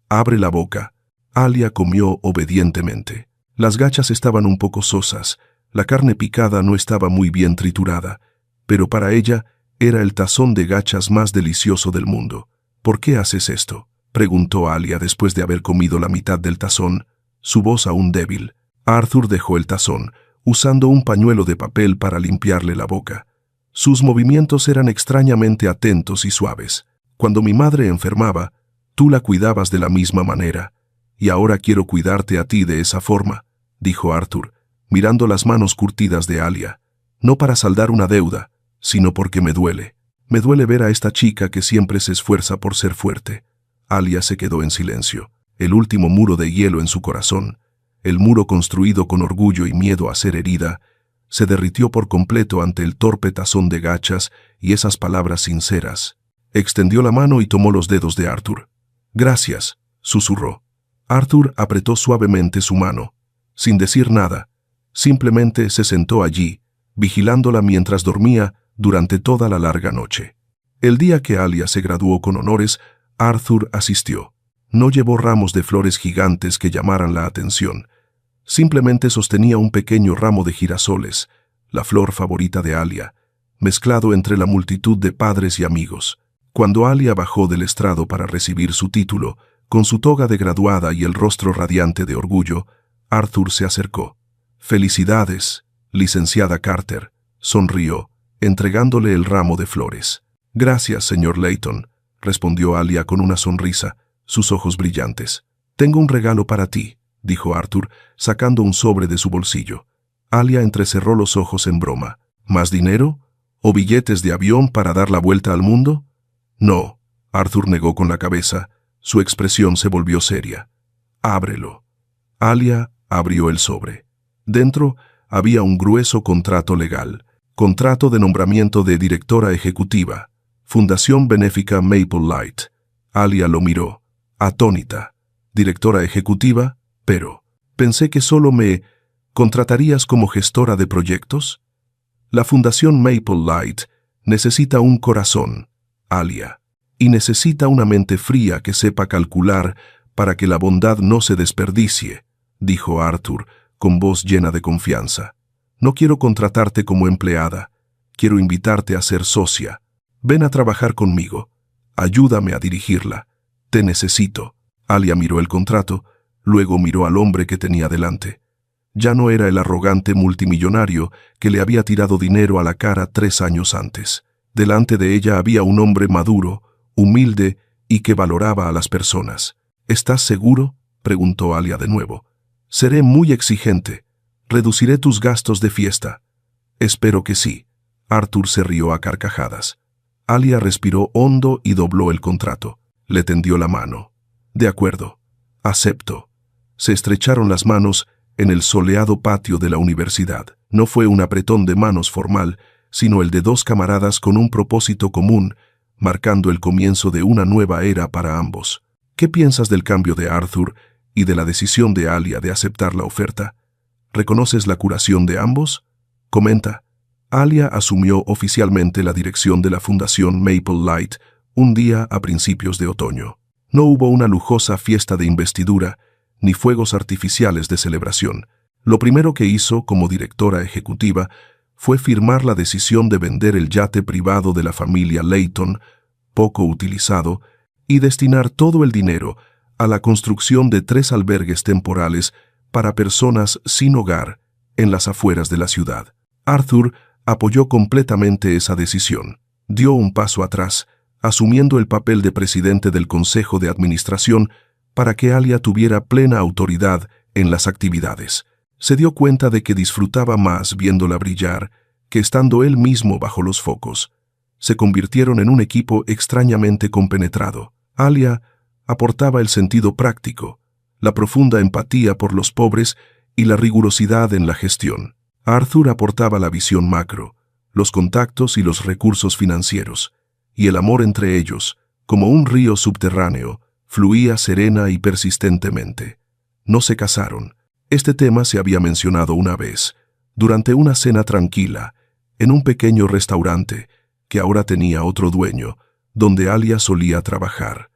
Abre la boca». Alia comió obedientemente. Las gachas estaban un poco sosas, la carne picada no estaba muy bien triturada, pero para ella era el tazón de gachas más delicioso del mundo. «¿Por qué haces esto?», preguntó Alia después de haber comido la mitad del tazón, su voz aún débil. Arthur dejó el tazón, usando un pañuelo de papel para limpiarle la boca. Sus movimientos eran extrañamente atentos y suaves. «Cuando mi madre enfermaba, tú la cuidabas de la misma manera, y ahora quiero cuidarte a ti de esa forma», dijo Arthur, mirando las manos curtidas de Alia. «No para saldar una deuda, sino porque me duele. Me duele ver a esta chica que siempre se esfuerza por ser fuerte». Alia se quedó en silencio. El último muro de hielo en su corazón, el muro construido con orgullo y miedo a ser herida, se derritió por completo ante el torpe tazón de gachas y esas palabras sinceras. Extendió la mano y tomó los dedos de Arthur. «Gracias», susurró. Arthur apretó suavemente su mano. Sin decir nada, simplemente se sentó allí, vigilándola mientras dormía durante toda la larga noche. El día que Alia se graduó con honores, Arthur asistió. No llevó ramos de flores gigantes que llamaran la atención. Simplemente sostenía un pequeño ramo de girasoles, la flor favorita de Alia, mezclado entre la multitud de padres y amigos. Cuando Alia bajó del estrado para recibir su título, con su toga de graduada y el rostro radiante de orgullo, Arthur se acercó. «Felicidades, licenciada Carter», sonrió, entregándole el ramo de flores. «Gracias, señor Layton», respondió Alia con una sonrisa, sus ojos brillantes. «Tengo un regalo para ti», dijo Arthur, sacando un sobre de su bolsillo. Alia entrecerró los ojos en broma. «¿Más dinero? ¿O billetes de avión para dar la vuelta al mundo?» «No», Arthur negó con la cabeza. Su expresión se volvió seria. «Ábrelo». Alia abrió el sobre. Dentro había un grueso contrato legal. Contrato de nombramiento de directora ejecutiva. Fundación Benéfica Maple Light. Alia lo miró, atónita. «Directora ejecutiva, pero pensé que solo me contratarías como gestora de proyectos». «La Fundación Maple Light necesita un corazón, Alia, y necesita una mente fría que sepa calcular para que la bondad no se desperdicie», dijo Arthur, con voz llena de confianza. «No quiero contratarte como empleada, quiero invitarte a ser socia. Ven a trabajar conmigo. Ayúdame a dirigirla. Te necesito». Alia miró el contrato, luego miró al hombre que tenía delante. Ya no era el arrogante multimillonario que le había tirado dinero a la cara 3 años antes. Delante de ella había un hombre maduro, humilde y que valoraba a las personas. «¿Estás seguro?», preguntó Alia de nuevo. «Seré muy exigente. Reduciré tus gastos de fiesta». «Espero que sí». Arthur se rió a carcajadas. Alia respiró hondo y dobló el contrato. Le tendió la mano. «De acuerdo. Acepto». Se estrecharon las manos en el soleado patio de la universidad. No fue un apretón de manos formal, sino el de 2 camaradas con un propósito común, marcando el comienzo de una nueva era para ambos. «¿Qué piensas del cambio de Arthur y de la decisión de Alia de aceptar la oferta?». ¿Reconoces la curación de ambos? Comenta. Alia asumió oficialmente la dirección de la Fundación Maple Light un día a principios de otoño. No hubo una lujosa fiesta de investidura ni fuegos artificiales de celebración. Lo primero que hizo como directora ejecutiva fue firmar la decisión de vender el yate privado de la familia Layton, poco utilizado, y destinar todo el dinero a la construcción de 3 albergues temporales para personas sin hogar en las afueras de la ciudad. Arthur apoyó completamente esa decisión. Dio un paso atrás, asumiendo el papel de presidente del Consejo de Administración para que Alia tuviera plena autoridad en las actividades. Se dio cuenta de que disfrutaba más viéndola brillar que estando él mismo bajo los focos. Se convirtieron en un equipo extrañamente compenetrado. Alia aportaba el sentido práctico, la profunda empatía por los pobres y la rigurosidad en la gestión. Arthur aportaba la visión macro, los contactos y los recursos financieros, y el amor entre ellos, como un río subterráneo, fluía serena y persistentemente. No se casaron. Este tema se había mencionado una vez, durante una cena tranquila, en un pequeño restaurante, que ahora tenía otro dueño, donde Alia solía trabajar.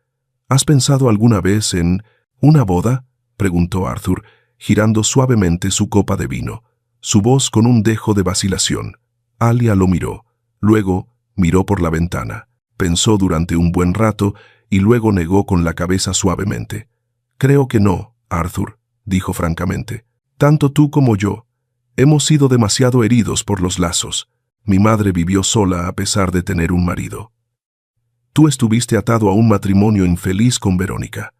¿Has pensado alguna vez en una boda?, preguntó Arthur, girando suavemente su copa de vino, su voz con un dejo de vacilación. Alia lo miró, luego miró por la ventana, pensó durante un buen rato y luego negó con la cabeza suavemente. Creo que no, Arthur, dijo francamente. Tanto tú como yo hemos sido demasiado heridos por los lazos. Mi madre vivió sola a pesar de tener un marido. Tú estuviste atado a un matrimonio infeliz con Verónica.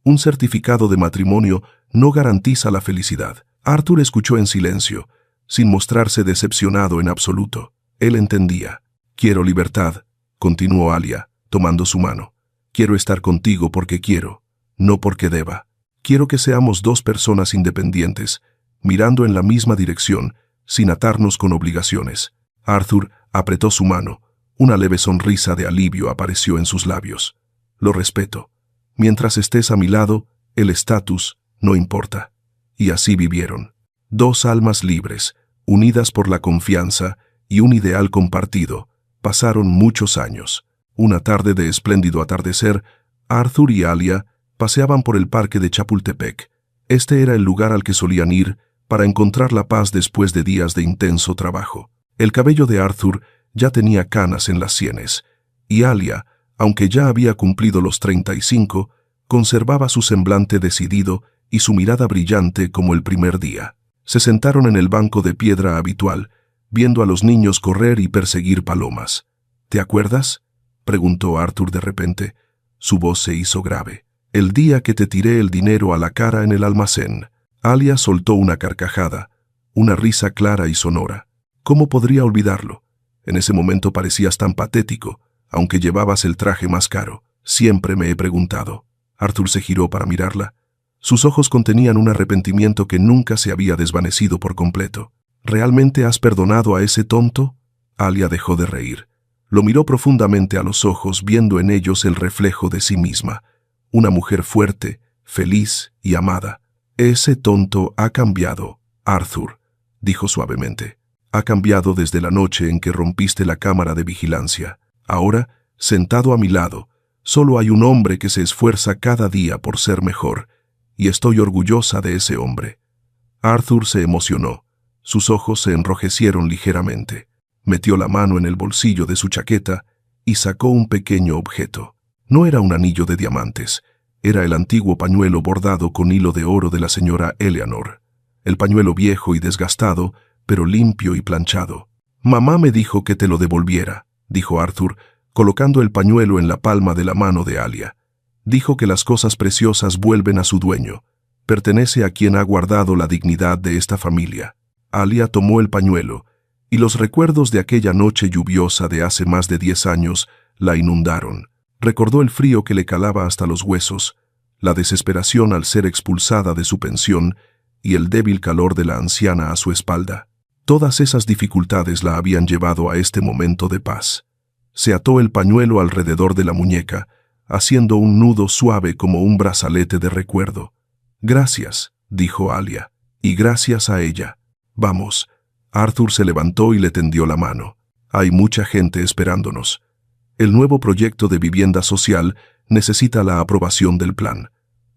Un certificado de matrimonio no garantiza la felicidad. Arthur escuchó en silencio, sin mostrarse decepcionado en absoluto. Él entendía. Quiero libertad, continuó Alia, tomando su mano. Quiero estar contigo porque quiero, no porque deba. Quiero que seamos 2 personas independientes, mirando en la misma dirección, sin atarnos con obligaciones. Arthur apretó su mano. Una leve sonrisa de alivio apareció en sus labios. Lo respeto. Mientras estés a mi lado, el estatus no importa. Y así vivieron. 2 almas libres, unidas por la confianza y un ideal compartido. Pasaron muchos años. Una tarde de espléndido atardecer, Arthur y Alia paseaban por el parque de Chapultepec. Este era el lugar al que solían ir para encontrar la paz después de días de intenso trabajo. El cabello de Arthur ya tenía canas en las sienes, y Alia, aunque ya había cumplido los 35, conservaba su semblante decidido y su mirada brillante como el primer día. Se sentaron en el banco de piedra habitual, viendo a los niños correr y perseguir palomas. ¿Te acuerdas?, preguntó Arthur de repente. Su voz se hizo grave. El día que te tiré el dinero a la cara en el almacén. Alia soltó una carcajada, una risa clara y sonora. ¿Cómo podría olvidarlo? En ese momento parecías tan patético, aunque llevabas el traje más caro. Siempre me he preguntado. Arthur se giró para mirarla. Sus ojos contenían un arrepentimiento que nunca se había desvanecido por completo. ¿Realmente has perdonado a ese tonto? Alia dejó de reír. Lo miró profundamente a los ojos, viendo en ellos el reflejo de sí misma. Una mujer fuerte, feliz y amada. Ese tonto ha cambiado, Arthur, dijo suavemente. Ha cambiado desde la noche en que rompiste la cámara de vigilancia. Ahora, sentado a mi lado, solo hay un hombre que se esfuerza cada día por ser mejor, y estoy orgullosa de ese hombre. Arthur se emocionó. Sus ojos se enrojecieron ligeramente. Metió la mano en el bolsillo de su chaqueta y sacó un pequeño objeto. No era un anillo de diamantes, era el antiguo pañuelo bordado con hilo de oro de la señora Eleanor. El pañuelo viejo y desgastado, pero limpio y planchado. «Mamá me dijo que te lo devolviera», dijo Arthur, colocando el pañuelo en la palma de la mano de Alia. «Dijo que las cosas preciosas vuelven a su dueño. Pertenece a quien ha guardado la dignidad de esta familia». Alia tomó el pañuelo, y los recuerdos de aquella noche lluviosa de hace más de 10 años la inundaron. Recordó el frío que le calaba hasta los huesos, la desesperación al ser expulsada de su pensión y el débil calor de la anciana a su espalda. Todas esas dificultades la habían llevado a este momento de paz. Se ató el pañuelo alrededor de la muñeca, haciendo un nudo suave como un brazalete de recuerdo. «Gracias», dijo Alia. Y gracias a ella. Vamos. Arthur se levantó y le tendió la mano. Hay mucha gente esperándonos. El nuevo proyecto de vivienda social necesita la aprobación del plan.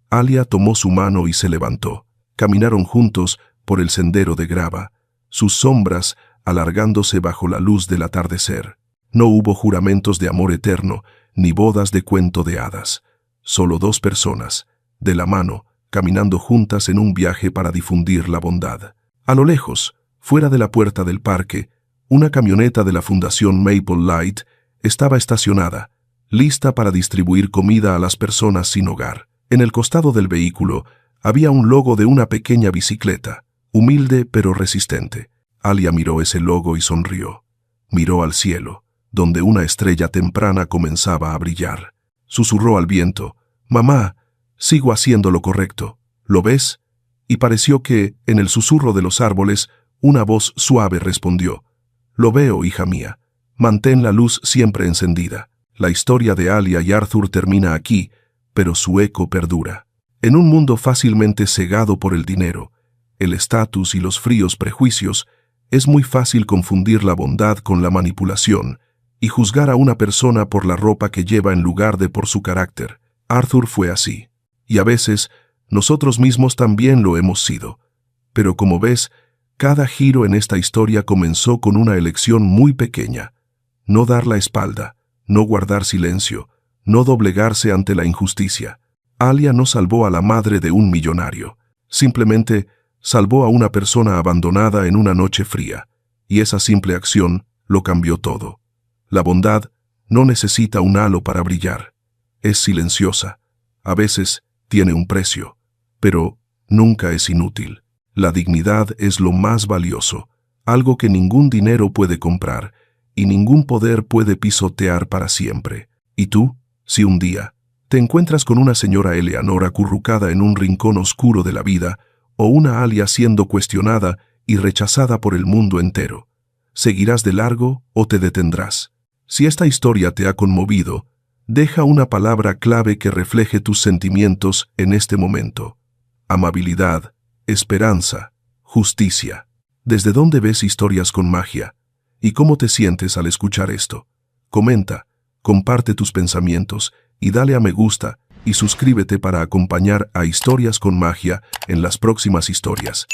Alia tomó su mano y se levantó. Caminaron juntos por el sendero de grava, sus sombras alargándose bajo la luz del atardecer. No hubo juramentos de amor eterno, ni bodas de cuento de hadas. Solo dos personas, de la mano, caminando juntas en un viaje para difundir la bondad. A lo lejos, fuera de la puerta del parque, una camioneta de la Fundación Maple Light estaba estacionada, lista para distribuir comida a las personas sin hogar. En el costado del vehículo había un logo de una pequeña bicicleta, humilde pero resistente. Alia miró ese logo y sonrió. Miró al cielo, donde una estrella temprana comenzaba a brillar. Susurró al viento: «Mamá, sigo haciendo lo correcto. ¿Lo ves?» Y pareció que, en el susurro de los árboles, una voz suave respondió: «Lo veo, hija mía. Mantén la luz siempre encendida». La historia de Alia y Arthur termina aquí, pero su eco perdura. En un mundo fácilmente cegado por el dinero, el estatus y los fríos prejuicios, es muy fácil confundir la bondad con la manipulación y juzgar a una persona por la ropa que lleva en lugar de por su carácter. Arthur fue así, y a veces nosotros mismos también lo hemos sido. Pero como ves, cada giro en esta historia comenzó con una elección muy pequeña: no dar la espalda, no guardar silencio, no doblegarse ante la injusticia. Alia no salvó a la madre de un millonario, simplemente salvó a una persona abandonada en una noche fría, y esa simple acción lo cambió todo. La bondad no necesita un halo para brillar. Es silenciosa. A veces tiene un precio, pero nunca es inútil. La dignidad es lo más valioso, algo que ningún dinero puede comprar y ningún poder puede pisotear para siempre. ¿Y tú? Si un día te encuentras con una señora Eleanor acurrucada en un rincón oscuro de la vida, o una Alia siendo cuestionada y rechazada por el mundo entero, ¿seguirás de largo o te detendrás? Si esta historia te ha conmovido, deja una palabra clave que refleje tus sentimientos en este momento: amabilidad, esperanza, justicia. ¿Desde dónde ves historias con magia? ¿Y cómo te sientes al escuchar esto? Comenta, comparte tus pensamientos y dale a me gusta y suscríbete para acompañar a Historias con Magia en las próximas historias.